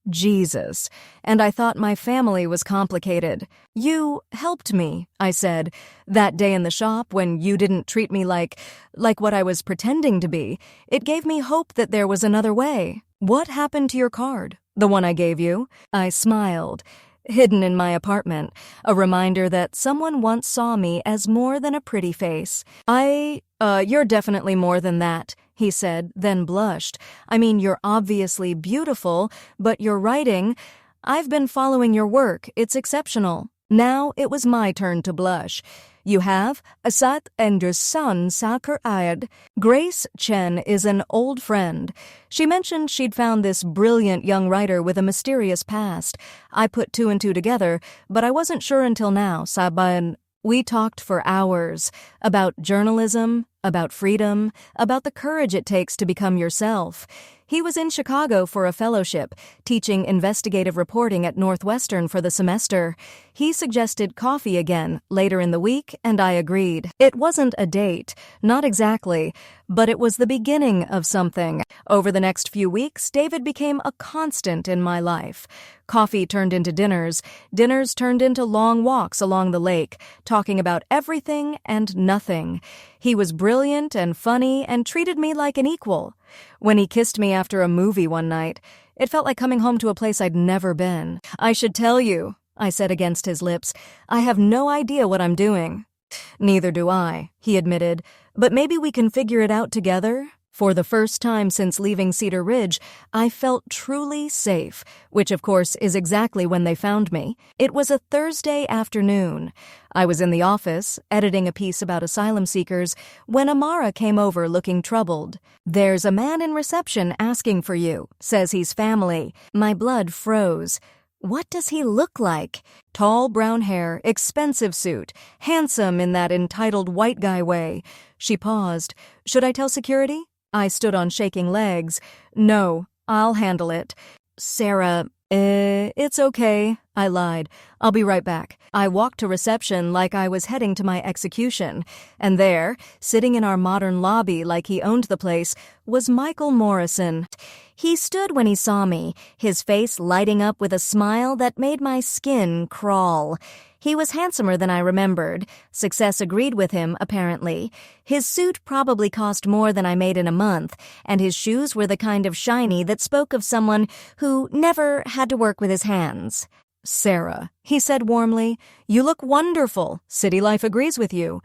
Jesus, and I thought my family was complicated. You helped me, I said, that day in the shop when you didn't treat me like what I was pretending to be. It gave me hope that there was another way. What happened to your card? The one I gave you? I smiled. Hidden in my apartment, a reminder that someone once saw me as more than a pretty face. You're definitely more than that, he said, then blushed. I mean, you're obviously beautiful, but your writing... I've been following your work. It's exceptional. Now it was my turn to blush. You have Asat and your son Sakar Ayad. Grace Chen is an old friend. She mentioned she'd found this brilliant young writer with a mysterious past. I put two and two together, but I wasn't sure until now, Saban. We talked for hours about journalism, about freedom, about the courage it takes to become yourself. He was in Chicago for a fellowship, teaching investigative reporting at Northwestern for the semester. He suggested coffee again later in the week, and I agreed. It wasn't a date, not exactly, but it was the beginning of something. Over the next few weeks, David became a constant in my life. Coffee turned into dinners. Dinners turned into long walks along the lake, talking about everything and nothing. He was brilliant and funny and treated me like an equal. When he kissed me after a movie one night, it felt like coming home to a place I'd never been. I should tell you, I said against his lips, I have no idea what I'm doing. Neither do I, he admitted, but maybe we can figure it out together. For the first time since leaving Cedar Ridge, I felt truly safe, which of course is exactly when they found me. It was a Thursday afternoon. I was in the office, editing a piece about asylum seekers, when Amara came over looking troubled. There's a man in reception asking for you, says he's family. My blood froze. What does he look like? Tall brown hair, expensive suit, handsome in that entitled white guy way. She paused. Should I tell security? I stood on shaking legs. No, I'll handle it. Sarah, it's okay, I lied. I'll be right back. I walked to reception like I was heading to my execution, and there, sitting in our modern lobby like he owned the place, was Michael Morrison. He stood when he saw me, his face lighting up with a smile that made my skin crawl. He was handsomer than I remembered. Success agreed with him, apparently. His suit probably cost more than I made in a month, and his shoes were the kind of shiny that spoke of someone who never had to work with his hands. Sarah, he said warmly, you look wonderful. City life agrees with you.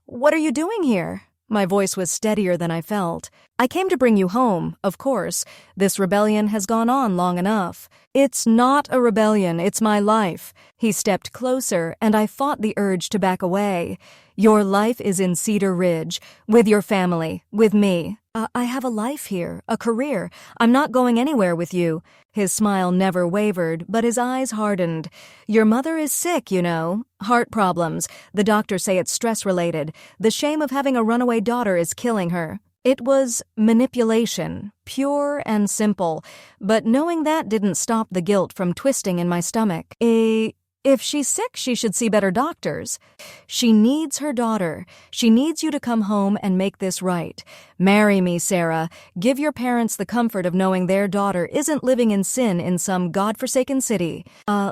What are you doing here? My voice was steadier than I felt. I came to bring you home, of course. This rebellion has gone on long enough. It's not a rebellion, it's my life. He stepped closer, and I fought the urge to back away. Your life is in Cedar Ridge, with your family, with me. I have a life here, a career. I'm not going anywhere with you. His smile never wavered, but his eyes hardened. Your mother is sick, you know. Heart problems. The doctors say it's stress-related. The shame of having a runaway daughter is killing her. It was manipulation, pure and simple, but knowing that didn't stop the guilt from twisting in my stomach. If she's sick, she should see better doctors. She needs her daughter. She needs you to come home and make this right. Marry me, Sarah. Give your parents the comfort of knowing their daughter isn't living in sin in some godforsaken city.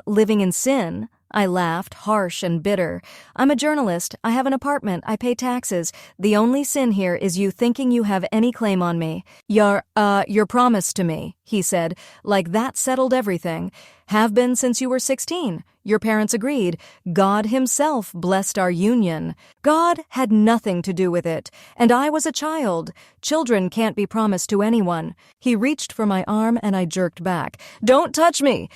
Living in sin? I laughed, harsh and bitter. I'm a journalist. I have an apartment. I pay taxes. The only sin here is you thinking you have any claim on me. Your promise to me, he said, like that settled everything. Have been since you were 16. Your parents agreed. God himself blessed our union. God had nothing to do with it, and I was a child. Children can't be promised to anyone. He reached for my arm and I jerked back. Don't touch me!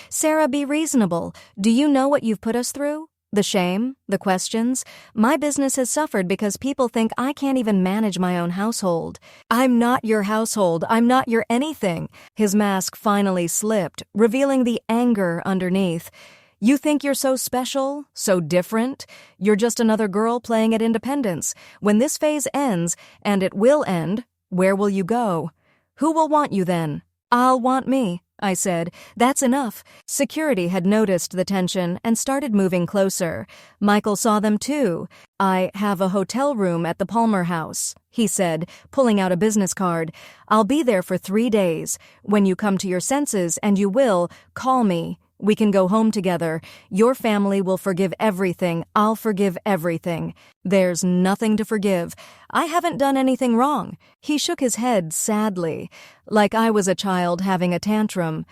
Sarah, be reasonable. Do you know what you've put us through? The shame, the questions. My business has suffered because people think I can't even manage my own household. I'm not your household. I'm not your anything. His mask finally slipped, revealing the anger underneath. You think you're so special, so different? You're just another girl playing at independence. When this phase ends, and it will end, where will you go? Who will want you then? I'll want me, I said. That's enough. Security had noticed the tension and started moving closer. Michael saw them too. I have a hotel room at the Palmer House, he said, pulling out a business card. I'll be there for 3 days. When you come to your senses, and you will, call me. We can go home together. Your family will forgive everything. I'll forgive everything. There's nothing to forgive. I haven't done anything wrong. He shook his head sadly, like I was a child having a tantrum.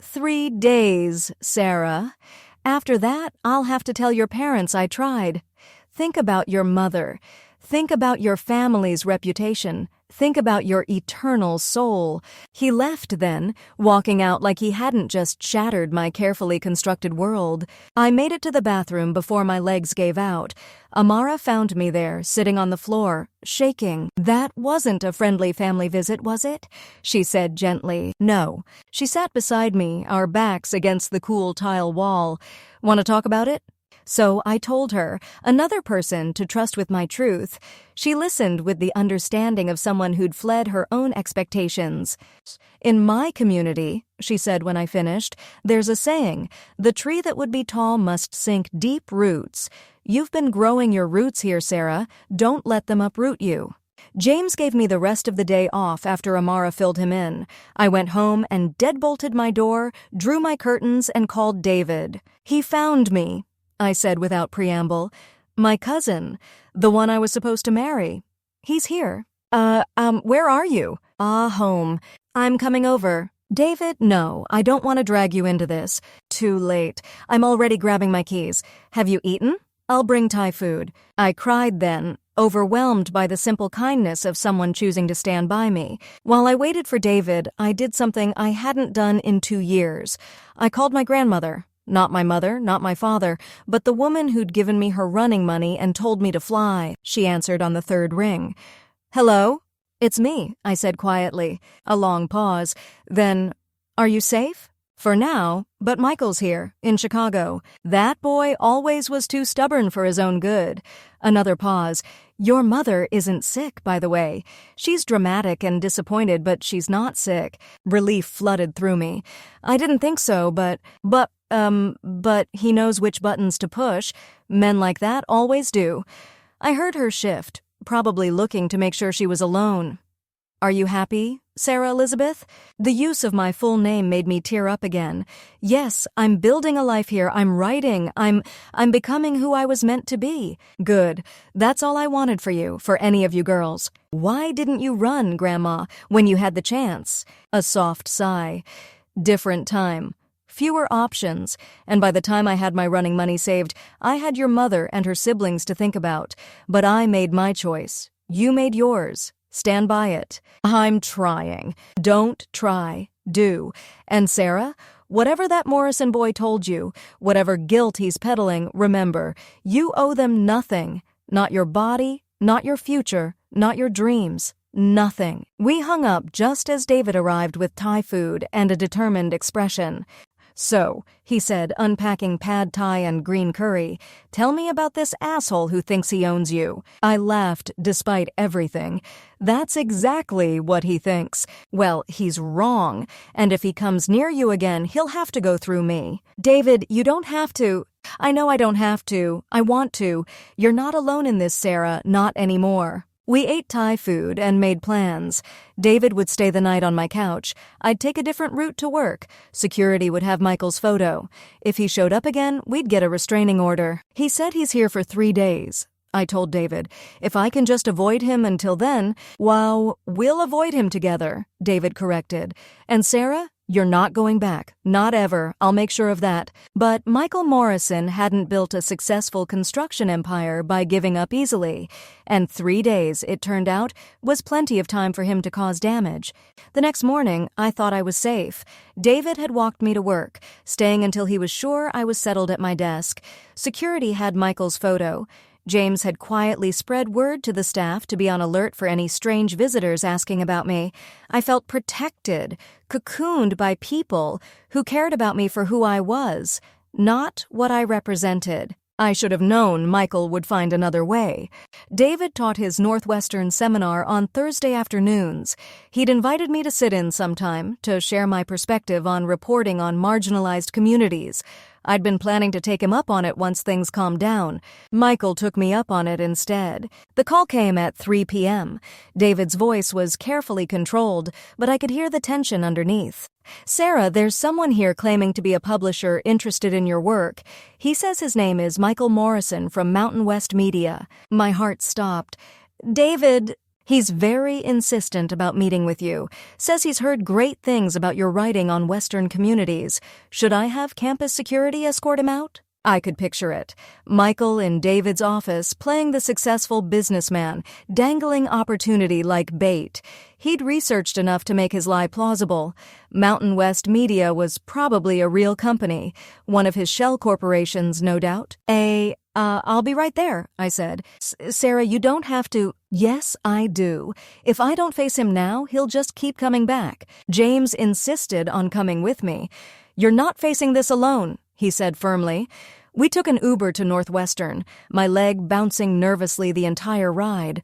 3 days, Sarah. After that, I'll have to tell your parents I tried. Think about your mother. Think about your family's reputation. Think about your eternal soul. He left then, walking out like he hadn't just shattered my carefully constructed world. I made it to the bathroom before my legs gave out. Amara found me there, sitting on the floor, shaking. That wasn't a friendly family visit, was it? She said gently. No. She sat beside me, our backs against the cool tile wall. Want to talk about it? So I told her, another person to trust with my truth. She listened with the understanding of someone who'd fled her own expectations. In my community, she said when I finished, there's a saying, the tree that would be tall must sink deep roots. You've been growing your roots here, Sarah. Don't let them uproot you. James gave me the rest of the day off after Amara filled him in. I went home and deadbolted my door, drew my curtains, and called David. He found me, I said without preamble. My cousin, the one I was supposed to marry. He's here. Where are you? Home. I'm coming over. David, no, I don't want to drag you into this. Too late. I'm already grabbing my keys. Have you eaten? I'll bring Thai food. I cried then, overwhelmed by the simple kindness of someone choosing to stand by me. While I waited for David, I did something I hadn't done in 2 years. I called my grandmother. Not my mother, not my father, but the woman who'd given me her running money and told me to fly. She answered on the 3rd ring. Hello? It's me, I said quietly. A long pause. Then, are you safe? For now, but Michael's here, in Chicago. That boy always was too stubborn for his own good. Another pause. Your mother isn't sick, by the way. She's dramatic and disappointed, but she's not sick. Relief flooded through me. I didn't think so, but he knows which buttons to push. Men like that always do. I heard her shift, probably looking to make sure she was alone. Are you happy, Sarah Elizabeth? The use of my full name made me tear up again. Yes, I'm building a life here. I'm writing. I'm becoming who I was meant to be. Good. That's all I wanted for you, for any of you girls. Why didn't you run, Grandma, when you had the chance? A soft sigh. Different time. Fewer options, and by the time I had my running money saved, I had your mother and her siblings to think about. But I made my choice. You made yours. Stand by it. I'm trying. Don't try. Do. And Sarah, whatever that Morrison boy told you, whatever guilt he's peddling, remember, you owe them nothing. Not your body, not your future, not your dreams. Nothing. We hung up just as David arrived with Thai food and a determined expression. So, he said, unpacking pad Thai and green curry, tell me about this asshole who thinks he owns you. I laughed despite everything. That's exactly what he thinks. Well, he's wrong, and if he comes near you again, he'll have to go through me. David, you don't have to. I know I don't have to. I want to. You're not alone in this, Sarah, not anymore. We ate Thai food and made plans. David would stay the night on my couch. I'd take a different route to work. Security would have Michael's photo. If he showed up again, we'd get a restraining order. He said he's here for 3 days. I told David. If I can just avoid him until then, well, we'll avoid him together, David corrected. And Sarah, you're not going back. Not ever. I'll make sure of that. But Michael Morrison hadn't built a successful construction empire by giving up easily. And 3 days, it turned out, was plenty of time for him to cause damage. The next morning, I thought I was safe. David had walked me to work, staying until he was sure I was settled at my desk. Security had Michael's photo. James had quietly spread word to the staff to be on alert for any strange visitors asking about me. I felt protected, cocooned by people who cared about me for who I was, not what I represented. I should have known Michael would find another way. David taught his Northwestern seminar on Thursday afternoons. He'd invited me to sit in sometime to share my perspective on reporting on marginalized communities. I'd been planning to take him up on it once things calmed down. Michael took me up on it instead. The call came at 3 p.m. David's voice was carefully controlled, but I could hear the tension underneath. Sarah, there's someone here claiming to be a publisher interested in your work. He says his name is Michael Morrison from Mountain West Media. My heart stopped. David, he's very insistent about meeting with you. Says he's heard great things about your writing on Western communities. Should I have campus security escort him out? I could picture it. Michael in David's office, playing the successful businessman, dangling opportunity like bait. He'd researched enough to make his lie plausible. Mountain West Media was probably a real company. One of his shell corporations, no doubt. I'll be right there, I said. Sarah, you don't have to. Yes, I do. If I don't face him now, he'll just keep coming back. James insisted on coming with me. You're not facing this alone, he said firmly. We took an Uber to Northwestern, my leg bouncing nervously the entire ride.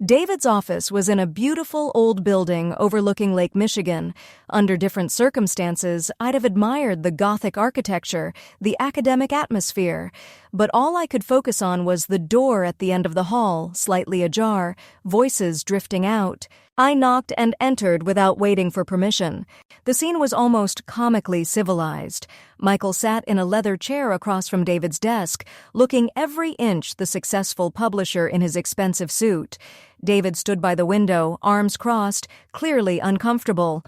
David's office was in a beautiful old building overlooking Lake Michigan. Under different circumstances, I'd have admired the Gothic architecture, the academic atmosphere. But all I could focus on was the door at the end of the hall, slightly ajar, voices drifting out. I knocked and entered without waiting for permission. The scene was almost comically civilized. Michael sat in a leather chair across from David's desk, looking every inch the successful publisher in his expensive suit. David stood by the window, arms crossed, clearly uncomfortable.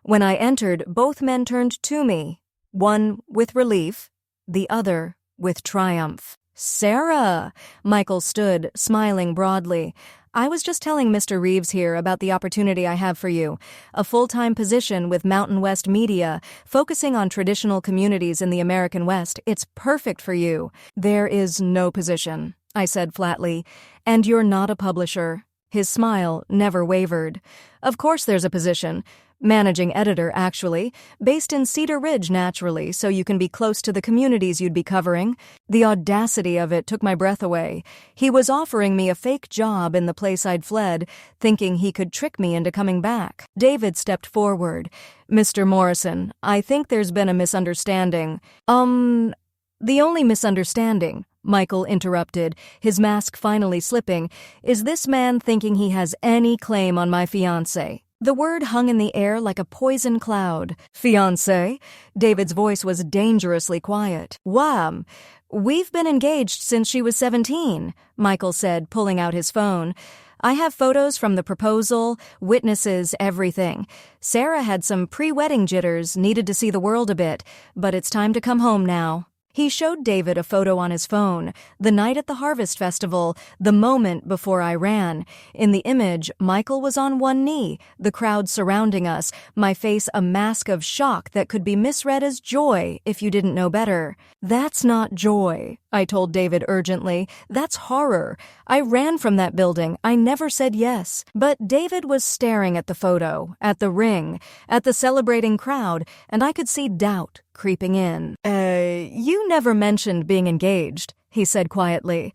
When I entered, both men turned to me, one with relief, the other with triumph. Sarah! Michael stood, smiling broadly. I was just telling Mr. Reeves here about the opportunity I have for you. A full-time position with Mountain West Media, focusing on traditional communities in the American West. It's perfect for you. There is no position, I said flatly. And you're not a publisher. His smile never wavered. Of course there's a position. Managing editor, actually, based in Cedar Ridge naturally, so you can be close to the communities you'd be covering. The audacity of it took my breath away. He was offering me a fake job in the place I'd fled, thinking he could trick me into coming back. David stepped forward. Mr. Morrison, I think there's been a misunderstanding. The only misunderstanding, Michael interrupted, his mask finally slipping, is this man thinking he has any claim on my fiancé. The word hung in the air like a poison cloud. Fiancé? David's voice was dangerously quiet. Wham! We've been engaged since she was 17, Michael said, pulling out his phone. I have photos from the proposal, witnesses, everything. Sarah had some pre-wedding jitters, needed to see the world a bit, but it's time to come home now. He showed David a photo on his phone, the night at the Harvest Festival, the moment before I ran. In the image, Michael was on one knee, the crowd surrounding us, my face a mask of shock that could be misread as joy if you didn't know better. That's not joy, I told David urgently. That's horror. I ran from that building. I never said yes. But David was staring at the photo, at the ring, at the celebrating crowd, and I could see doubt creeping in. You never mentioned being engaged, he said quietly.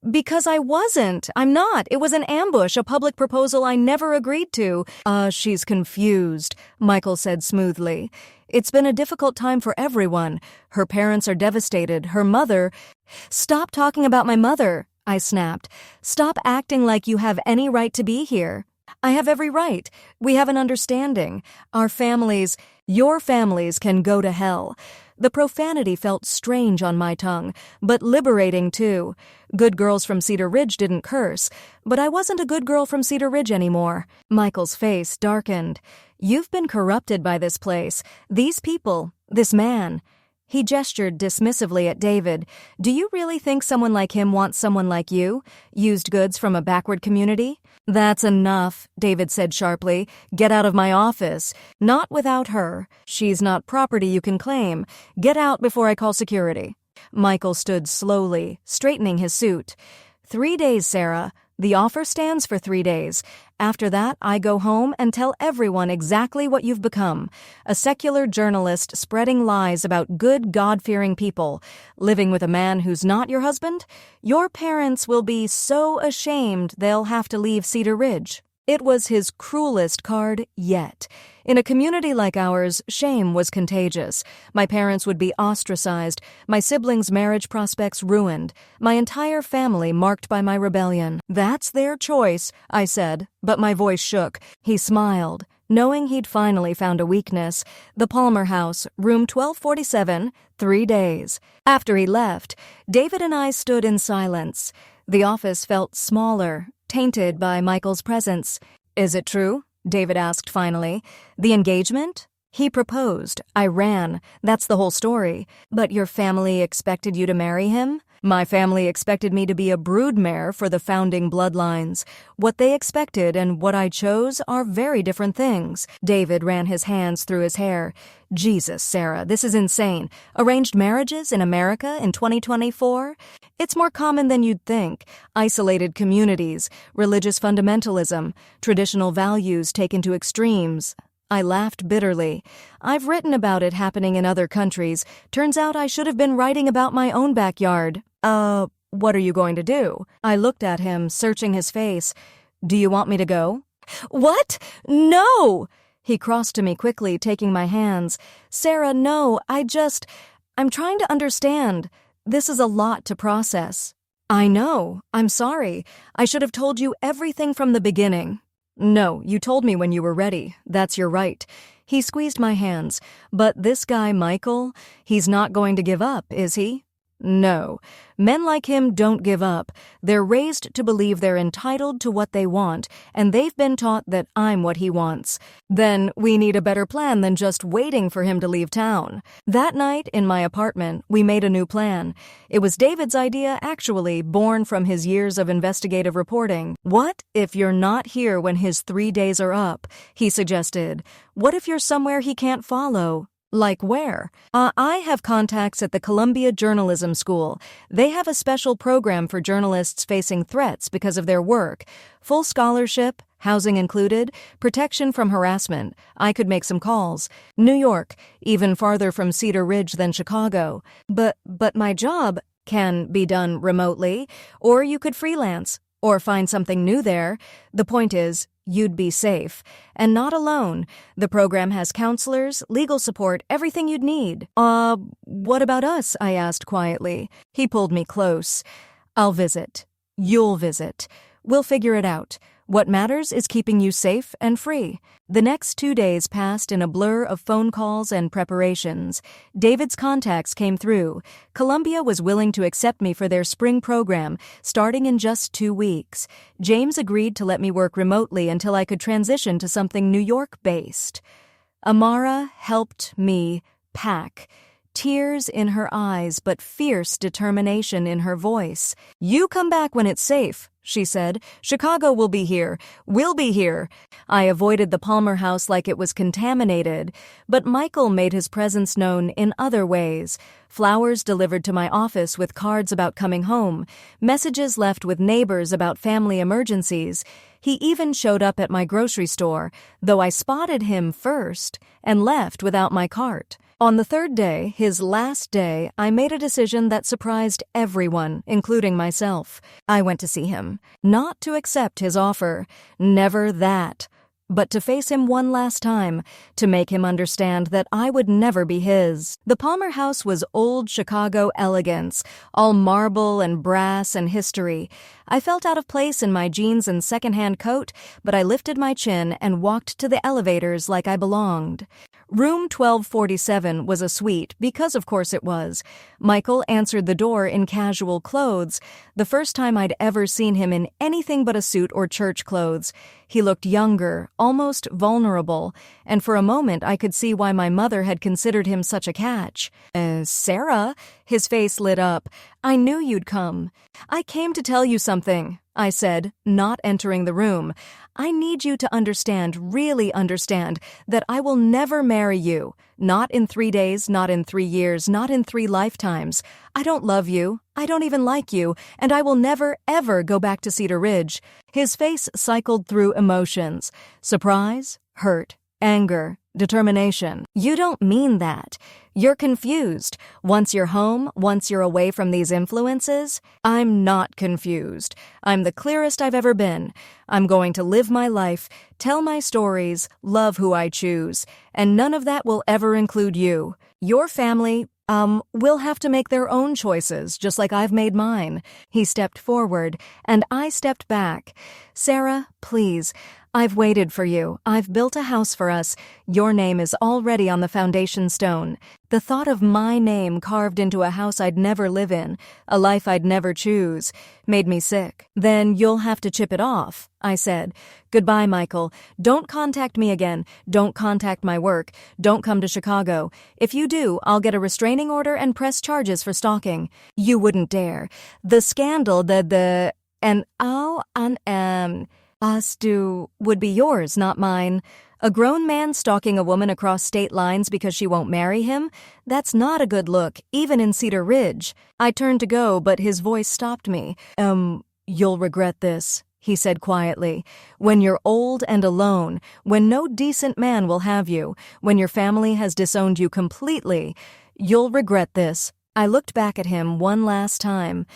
Because I wasn't. I'm not. It was an ambush, a public proposal I never agreed to. She's confused, Michael said smoothly. It's been a difficult time for everyone. Her parents are devastated. Her mother... Stop talking about my mother, I snapped. Stop acting like you have any right to be here. I have every right. We have an understanding. Your families can go to hell. The profanity felt strange on my tongue, but liberating too. Good girls from Cedar Ridge didn't curse, but I wasn't a good girl from Cedar Ridge anymore. Michael's face darkened. You've been corrupted by this place, these people, this man. He gestured dismissively at David. Do you really think someone like him wants someone like you? Used goods from a backward community? That's enough, David said sharply. Get out of my office. Not without her. She's not property you can claim. Get out before I call security. Michael stood slowly, straightening his suit. 3 days, Sarah. The offer stands for 3 days. After that, I go home and tell everyone exactly what you've become. A secular journalist spreading lies about good, God-fearing people. Living with a man who's not your husband? Your parents will be so ashamed they'll have to leave Cedar Ridge. It was his cruelest card yet. In a community like ours, shame was contagious. My parents would be ostracized, my siblings' marriage prospects ruined, my entire family marked by my rebellion. That's their choice, I said, but my voice shook. He smiled, knowing he'd finally found a weakness. The Palmer House, room 1247, 3 days. After he left, David and I stood in silence. The office felt smaller, tainted by Michael's presence. Is it true? David asked finally. The engagement? He proposed. I ran. That's the whole story. But your family expected you to marry him? My family expected me to be a broodmare for the founding bloodlines. What they expected and what I chose are very different things. David ran his hands through his hair. Jesus, Sarah, this is insane. Arranged marriages in America in 2024? It's more common than you'd think. Isolated communities, religious fundamentalism, traditional values taken to extremes. I laughed bitterly. I've written about it happening in other countries. Turns out I should have been writing about my own backyard. What are you going to do? I looked at him, searching his face. Do you want me to go? What? No! He crossed to me quickly, taking my hands. Sarah, no, I'm trying to understand. This is a lot to process. I know. I'm sorry. I should have told you everything from the beginning. No, you told me when you were ready. That's your right. He squeezed my hands. But this guy, Michael, he's not going to give up, is he? No. Men like him don't give up. They're raised to believe they're entitled to what they want, and they've been taught that I'm what he wants. Then we need a better plan than just waiting for him to leave town. That night, in my apartment, we made a new plan. It was David's idea, actually, born from his years of investigative reporting. What if you're not here when his 3 days are up? He suggested. What if you're somewhere he can't follow? Like where? I have contacts at the Columbia Journalism School. They have a special program for journalists facing threats because of their work. Full scholarship, housing included, protection from harassment. I could make some calls. New York, even farther from Cedar Ridge than Chicago. But my job can be done remotely, or you could freelance, or find something new there. The point is, you'd be safe. And not alone. The program has counselors, legal support, everything you'd need. What about us? I asked quietly. He pulled me close. I'll visit. You'll visit. We'll figure it out. What matters is keeping you safe and free. The next 2 days passed in a blur of phone calls and preparations. David's contacts came through. Columbia was willing to accept me for their spring program, starting in just 2 weeks. James agreed to let me work remotely until I could transition to something New York-based. Amara helped me pack. Tears in her eyes, but fierce determination in her voice. You come back when it's safe, she said. Chicago will be here. We'll be here. I avoided the Palmer House like it was contaminated, but Michael made his presence known in other ways. Flowers delivered to my office with cards about coming home, messages left with neighbors about family emergencies. He even showed up at my grocery store, though I spotted him first and left without my cart. On the 3rd day, his last day, I made a decision that surprised everyone, including myself. I went to see him. Not to accept his offer. Never that. But to face him one last time, to make him understand that I would never be his. The Palmer House was old Chicago elegance, all marble and brass and history. I felt out of place in my jeans and secondhand coat, but I lifted my chin and walked to the elevators like I belonged. Room 1247 was a suite, because of course it was. Michael answered the door in casual clothes, the first time I'd ever seen him in anything but a suit or church clothes. He looked younger, almost vulnerable, and for a moment I could see why my mother had considered him such a catch. Sarah? His face lit up. I knew you'd come. I came to tell you something, I said, not entering the room. I need you to understand, really understand, that I will never marry you. Not in 3 days, not in 3 years, not in 3 lifetimes. I don't love you. I don't even like you, and I will never, ever go back to Cedar Ridge. His face cycled through emotions. Surprise, hurt, anger, determination. You don't mean that. You're confused. Once you're home, once you're away from these influences, I'm not confused. I'm the clearest I've ever been. I'm going to live my life, tell my stories, love who I choose, and none of that will ever include you. Your family, will have to make their own choices, just like I've made mine. He stepped forward, and I stepped back. Sarah, please. I've waited for you. I've built a house for us. Your name is already on the foundation stone. The thought of my name carved into a house I'd never live in, a life I'd never choose, made me sick. Then you'll have to chip it off, I said. Goodbye, Michael. Don't contact me again. Don't contact my work. Don't come to Chicago. If you do, I'll get a restraining order and press charges for stalking. You wouldn't dare. The scandal, would be yours, not mine. A grown man stalking a woman across state lines because she won't marry him? That's not a good look, even in Cedar Ridge. I turned to go, but his voice stopped me. You'll regret this, he said quietly. When you're old and alone, when no decent man will have you, when your family has disowned you completely, you'll regret this. I looked back at him one last time.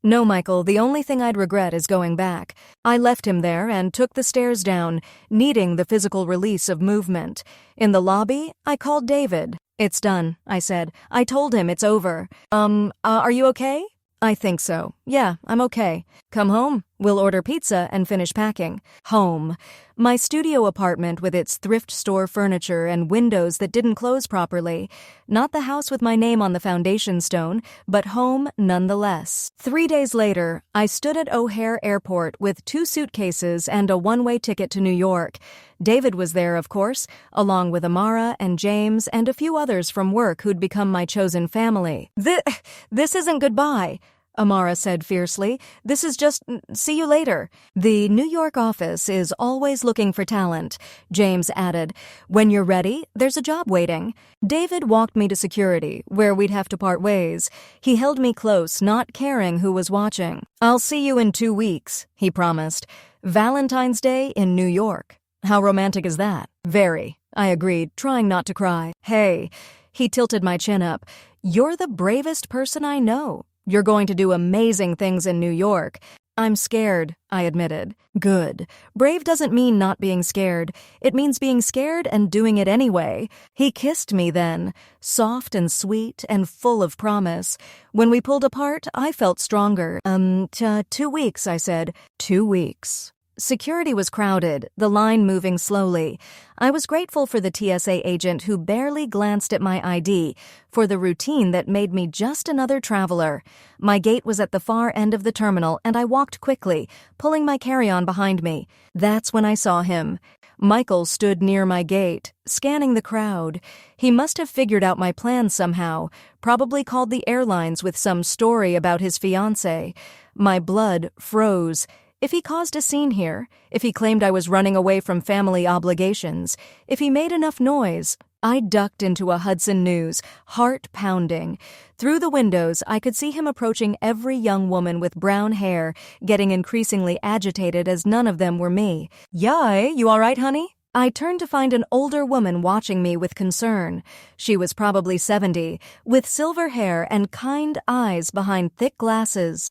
No, Michael, the only thing I'd regret is going back. I left him there and took the stairs down, needing the physical release of movement. In the lobby, I called David. It's done, I said. I told him it's over. Are you okay? I think so. Yeah, I'm okay. Come home. We'll order pizza and finish packing. Home. My studio apartment with its thrift store furniture and windows that didn't close properly. Not the house with my name on the foundation stone, but home nonetheless. 3 days later, I stood at O'Hare Airport with 2 suitcases and a one-way ticket to New York. David was there, of course, along with Amara and James and a few others from work who'd become my chosen family. This isn't goodbye, Amara said fiercely. This is just, see you later. The New York office is always looking for talent, James added. When you're ready, there's a job waiting. David walked me to security, where we'd have to part ways. He held me close, not caring who was watching. I'll see you in 2 weeks, he promised. Valentine's Day in New York. How romantic is that? Very, I agreed, trying not to cry. Hey, he tilted my chin up. You're the bravest person I know. You're going to do amazing things in New York. I'm scared, I admitted. Good. Brave doesn't mean not being scared. It means being scared and doing it anyway. He kissed me then, soft and sweet and full of promise. When we pulled apart, I felt stronger. 2 weeks, I said. 2 weeks. Security was crowded, the line moving slowly. I was grateful for the TSA agent who barely glanced at my ID, for the routine that made me just another traveler. My gate was at the far end of the terminal, and I walked quickly, pulling my carry-on behind me. That's when I saw him. Michael stood near my gate, scanning the crowd. He must have figured out my plans somehow, probably called the airlines with some story about his fiancée. My blood froze. If he caused a scene here, if he claimed I was running away from family obligations, if he made enough noise, I ducked into a Hudson News, heart pounding. Through the windows, I could see him approaching every young woman with brown hair, getting increasingly agitated as none of them were me. Yay, you all right, honey? I turned to find an older woman watching me with concern. She was probably 70, with silver hair and kind eyes behind thick glasses.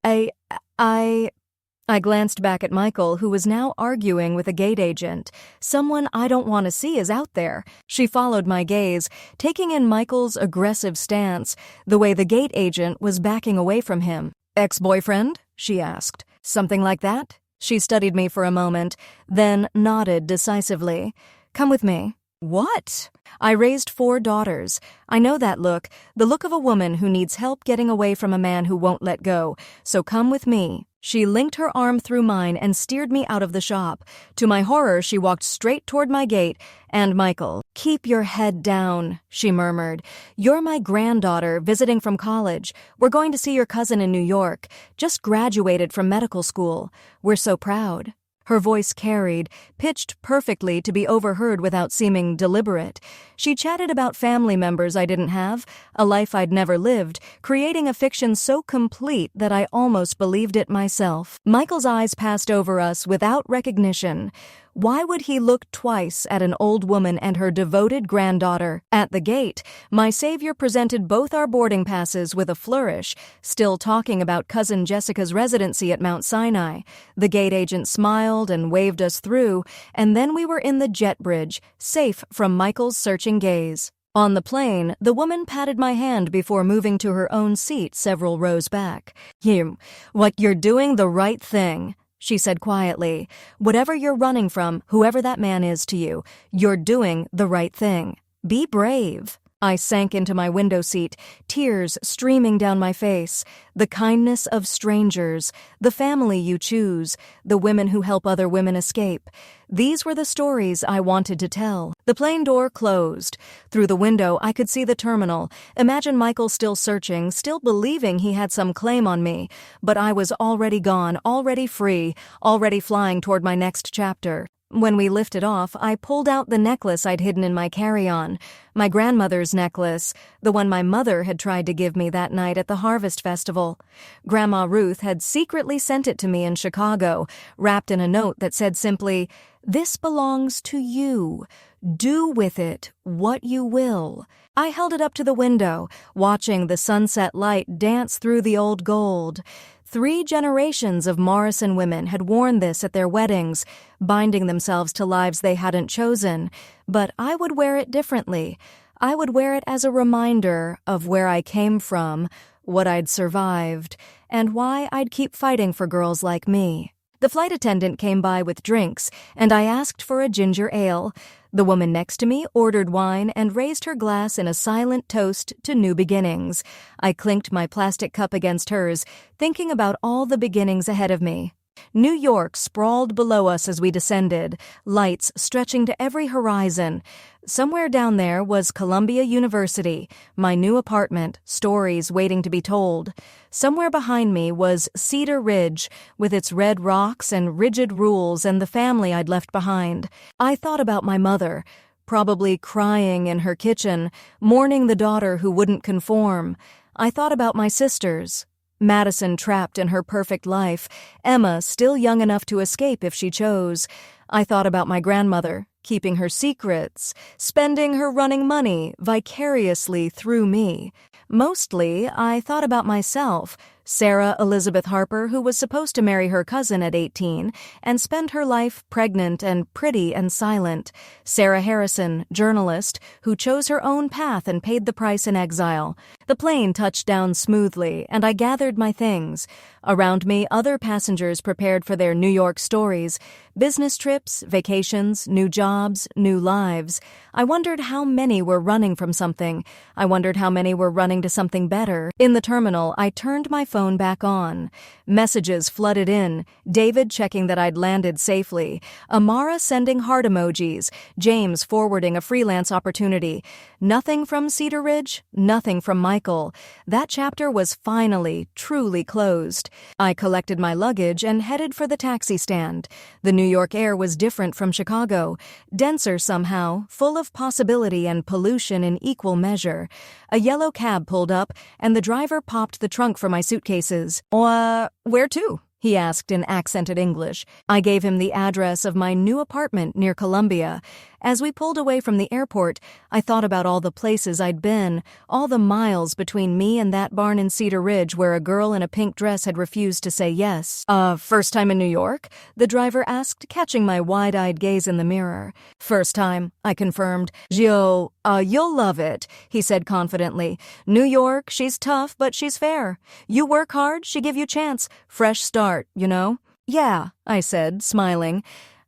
I glanced back at Michael, who was now arguing with a gate agent. Someone I don't want to see is out there. She followed my gaze, taking in Michael's aggressive stance, the way the gate agent was backing away from him. Ex-boyfriend? She asked. Something like that? She studied me for a moment, then nodded decisively. Come with me. What? I raised 4 daughters. I know that look, the look of a woman who needs help getting away from a man who won't let go. So come with me. She linked her arm through mine and steered me out of the shop. To my horror, she walked straight toward my gate. And Michael, keep your head down, she murmured. You're my granddaughter visiting from college. We're going to see your cousin in New York. Just graduated from medical school. We're so proud. Her voice carried, pitched perfectly to be overheard without seeming deliberate. She chatted about family members I didn't have, a life I'd never lived, creating a fiction so complete that I almost believed it myself. Michael's eyes passed over us without recognition. Why would he look twice at an old woman and her devoted granddaughter? At the gate, my savior presented both our boarding passes with a flourish, still talking about Cousin Jessica's residency at Mount Sinai. The gate agent smiled and waved us through, and then we were in the jet bridge, safe from Michael's searching gaze. On the plane, the woman patted my hand before moving to her own seat several rows back. You're doing the right thing, she said quietly. Whatever you're running from, whoever that man is to you, you're doing the right thing. Be brave. I sank into my window seat, tears streaming down my face. The kindness of strangers, the family you choose, the women who help other women escape. These were the stories I wanted to tell. The plane door closed. Through the window, I could see the terminal. Imagine Michael still searching, still believing he had some claim on me. But I was already gone, already free, already flying toward my next chapter. When we lifted off, I pulled out the necklace I'd hidden in my carry-on. My grandmother's necklace, the one my mother had tried to give me that night at the Harvest Festival. Grandma Ruth had secretly sent it to me in Chicago, wrapped in a note that said simply, "This belongs to you. Do with it what you will." I held it up to the window, watching the sunset light dance through the old gold. 3 generations of Morrison women had worn this at their weddings, binding themselves to lives they hadn't chosen. But I would wear it differently. I would wear it as a reminder of where I came from, what I'd survived, and why I'd keep fighting for girls like me. The flight attendant came by with drinks, and I asked for a ginger ale. The woman next to me ordered wine and raised her glass in a silent toast to new beginnings. I clinked my plastic cup against hers, thinking about all the beginnings ahead of me. New York sprawled below us as we descended, lights stretching to every horizon. Somewhere down there was Columbia University, my new apartment, stories waiting to be told. Somewhere behind me was Cedar Ridge, with its red rocks and rigid rules and the family I'd left behind. I thought about my mother, probably crying in her kitchen, mourning the daughter who wouldn't conform. I thought about my sisters. Madison trapped in her perfect life, Emma still young enough to escape if she chose. I thought about my grandmother, keeping her secrets, spending her running money vicariously through me. Mostly, I thought about myself, Sarah Elizabeth Harper, who was supposed to marry her cousin at 18 and spend her life pregnant and pretty and silent. Sarah Harrison, journalist, who chose her own path and paid the price in exile. The plane touched down smoothly, and I gathered my things. Around me, other passengers prepared for their New York stories, business trips, vacations, new jobs, new lives. I wondered how many were running from something. I wondered how many were running to something better. In the terminal, I turned my phone back on. Messages flooded in, David checking that I'd landed safely, Amara sending heart emojis, James forwarding a freelance opportunity. Nothing from Cedar Ridge, nothing from Michael. That chapter was finally, truly closed. I collected my luggage and headed for the taxi stand. The New York air was different from Chicago, denser somehow, full of possibility and pollution in equal measure. A yellow cab pulled up, and the driver popped the trunk for my suitcases. Where to?" he asked in accented English. I gave him the address of my new apartment near Columbia. As we pulled away from the airport, I thought about all the places I'd been, all the miles between me and that barn in Cedar Ridge where a girl in a pink dress had refused to say yes. First time in New York?" the driver asked, catching my wide-eyed gaze in the mirror. "First time," I confirmed. "You'll love it," he said confidently. "New York, she's tough, but she's fair. You work hard, she give you chance. Fresh start, you know?" "Yeah," I said, smiling.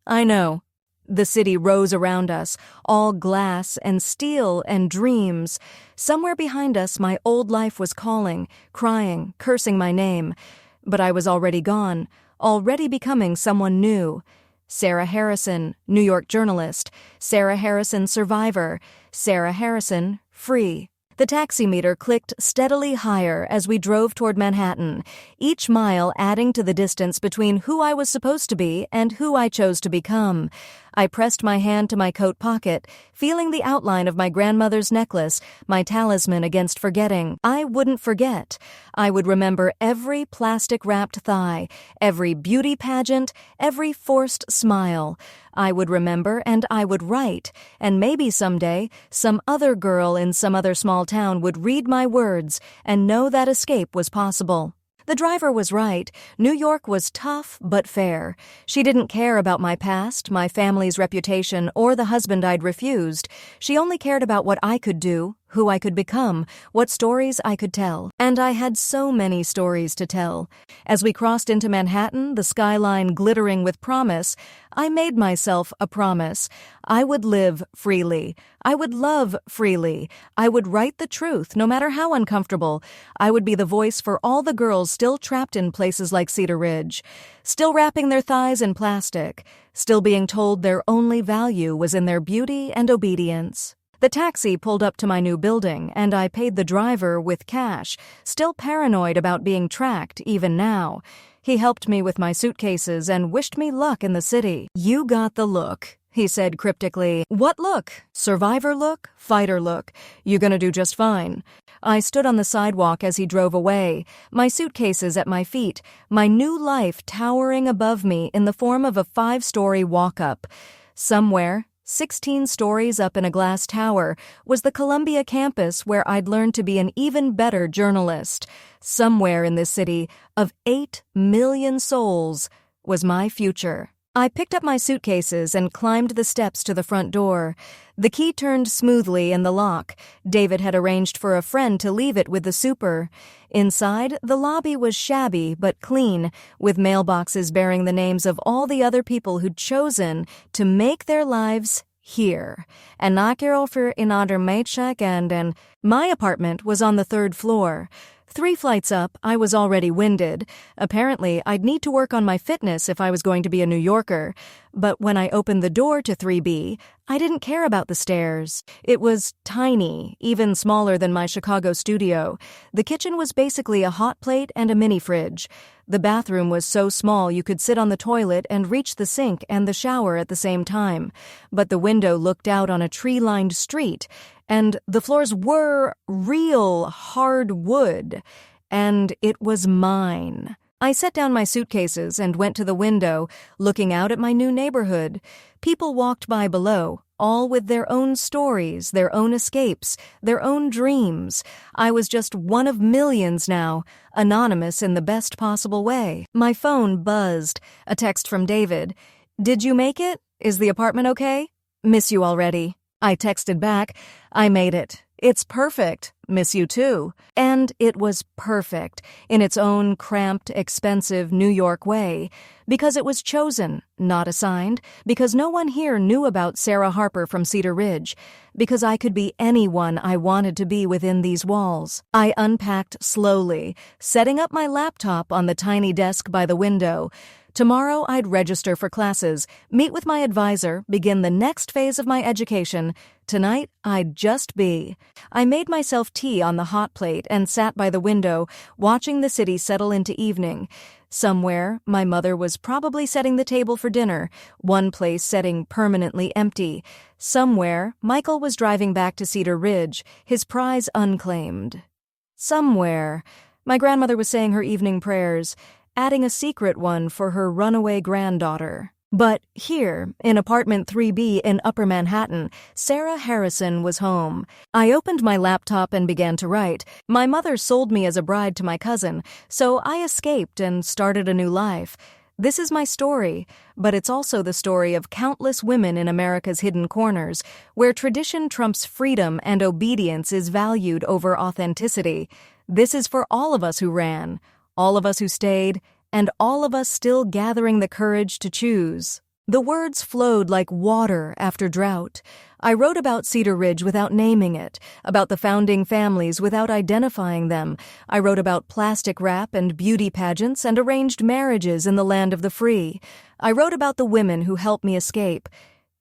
"I know." The city rose around us, all glass and steel and dreams. Somewhere behind us, my old life was calling, crying, cursing my name. But I was already gone, already becoming someone new. Sarah Harrison, New York journalist. Sarah Harrison, survivor. Sarah Harrison, free. The taxi meter clicked steadily higher as we drove toward Manhattan, each mile adding to the distance between who I was supposed to be and who I chose to become. I pressed my hand to my coat pocket, feeling the outline of my grandmother's necklace, my talisman against forgetting. I wouldn't forget. I would remember every plastic-wrapped thigh, every beauty pageant, every forced smile. I would remember and I would write, and maybe someday some other girl in some other small town would read my words and know that escape was possible. The driver was right. New York was tough but fair. She didn't care about my past, my family's reputation, or the husband I'd refused. She only cared about what I could do, who I could become, what stories I could tell. And I had so many stories to tell. As we crossed into Manhattan, the skyline glittering with promise, I made myself a promise. I would live freely. I would love freely. I would write the truth, no matter how uncomfortable. I would be the voice for all the girls still trapped in places like Cedar Ridge, still wrapping their thighs in plastic, still being told their only value was in their beauty and obedience. The taxi pulled up to my new building, and I paid the driver with cash, still paranoid about being tracked even now. He helped me with my suitcases and wished me luck in the city. "You got the look," he said cryptically. "What look? Survivor look? Fighter look? You gonna do just fine." I stood on the sidewalk as he drove away, my suitcases at my feet, my new life towering above me in the form of a 5-story walk-up. Somewhere, 16 stories up in a glass tower, was the Columbia campus where I'd learned to be an even better journalist. Somewhere in this city of 8 million souls was my future. I picked up my suitcases and climbed the steps to the front door. The key turned smoothly in the lock. David had arranged for a friend to leave it with the super. Inside, the lobby was shabby but clean, with mailboxes bearing the names of all the other people who'd chosen to make their lives here. And för inader Maitchak and my apartment was on the 3rd floor. 3 flights up, I was already winded. Apparently, I'd need to work on my fitness if I was going to be a New Yorker. But when I opened the door to 3B, I didn't care about the stairs. It was tiny, even smaller than my Chicago studio. The kitchen was basically a hot plate and a mini fridge. The bathroom was so small you could sit on the toilet and reach the sink and the shower at the same time. But the window looked out on a tree-lined street, and the floors were real hard wood, and it was mine. I set down my suitcases and went to the window, looking out at my new neighborhood. People walked by below, all with their own stories, their own escapes, their own dreams. I was just one of millions now, anonymous in the best possible way. My phone buzzed. A text from David. "Did you make it? Is the apartment okay? Miss you already." I texted back, "I made it. It's perfect. Miss you too." And it was perfect, in its own cramped, expensive New York way, because it was chosen, not assigned, because no one here knew about Sarah Harper from Cedar Ridge, because I could be anyone I wanted to be within these walls. I unpacked slowly, setting up my laptop on the tiny desk by the window. Tomorrow I'd register for classes, meet with my advisor, begin the next phase of my education. Tonight I'd just be. I made myself tea on the hot plate and sat by the window, watching the city settle into evening. Somewhere, my mother was probably setting the table for dinner, one place setting permanently empty. Somewhere, Michael was driving back to Cedar Ridge, his prize unclaimed. Somewhere, my grandmother was saying her evening prayers, adding a secret one for her runaway granddaughter. But here, in apartment 3B in Upper Manhattan, Sarah Harrison was home. I opened my laptop and began to write. My mother sold me as a bride to my cousin, so I escaped and started a new life. This is my story, but it's also the story of countless women in America's hidden corners, where tradition trumps freedom and obedience is valued over authenticity. This is for all of us who ran, all of us who stayed, and all of us still gathering the courage to choose. The words flowed like water after drought. I wrote about Cedar Ridge without naming it, about the founding families without identifying them. I wrote about plastic wrap and beauty pageants and arranged marriages in the land of the free. I wrote about the women who helped me escape.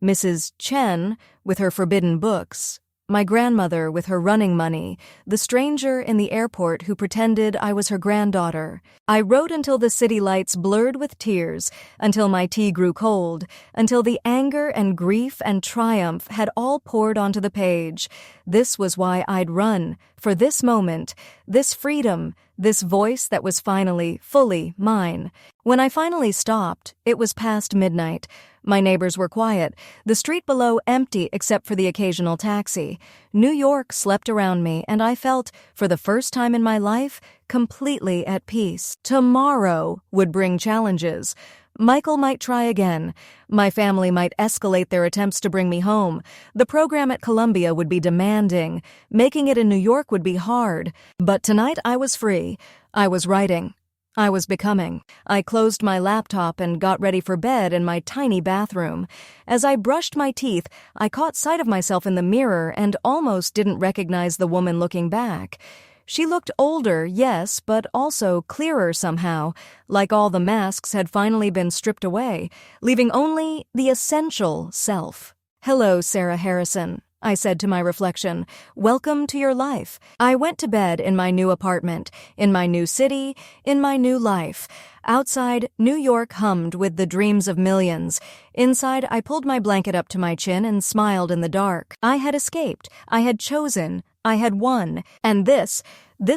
Mrs. Chen, with her forbidden books. My grandmother with her running money, the stranger in the airport who pretended I was her granddaughter. I wrote until the city lights blurred with tears, until my tea grew cold, until the anger and grief and triumph had all poured onto the page. This was why I'd run, for this moment, this freedom, this voice that was finally, fully mine. When I finally stopped, it was past midnight. My neighbors were quiet, the street below empty except for the occasional taxi. New York slept around me, and I felt, for the first time in my life, completely at peace. Tomorrow would bring challenges. Michael might try again. My family might escalate their attempts to bring me home. The program at Columbia would be demanding. Making it in New York would be hard. But tonight I was free. I was writing. I was becoming. I closed my laptop and got ready for bed in my tiny bathroom. As I brushed my teeth, I caught sight of myself in the mirror and almost didn't recognize the woman looking back. She looked older, yes, but also clearer somehow, like all the masks had finally been stripped away, leaving only the essential self. "Hello, Sarah Harrison," I said to my reflection. "Welcome to your life." I went to bed in my new apartment, in my new city, in my new life. Outside, New York hummed with the dreams of millions. Inside, I pulled my blanket up to my chin and smiled in the dark. I had escaped. I had chosen. I had won. And this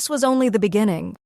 was only the beginning.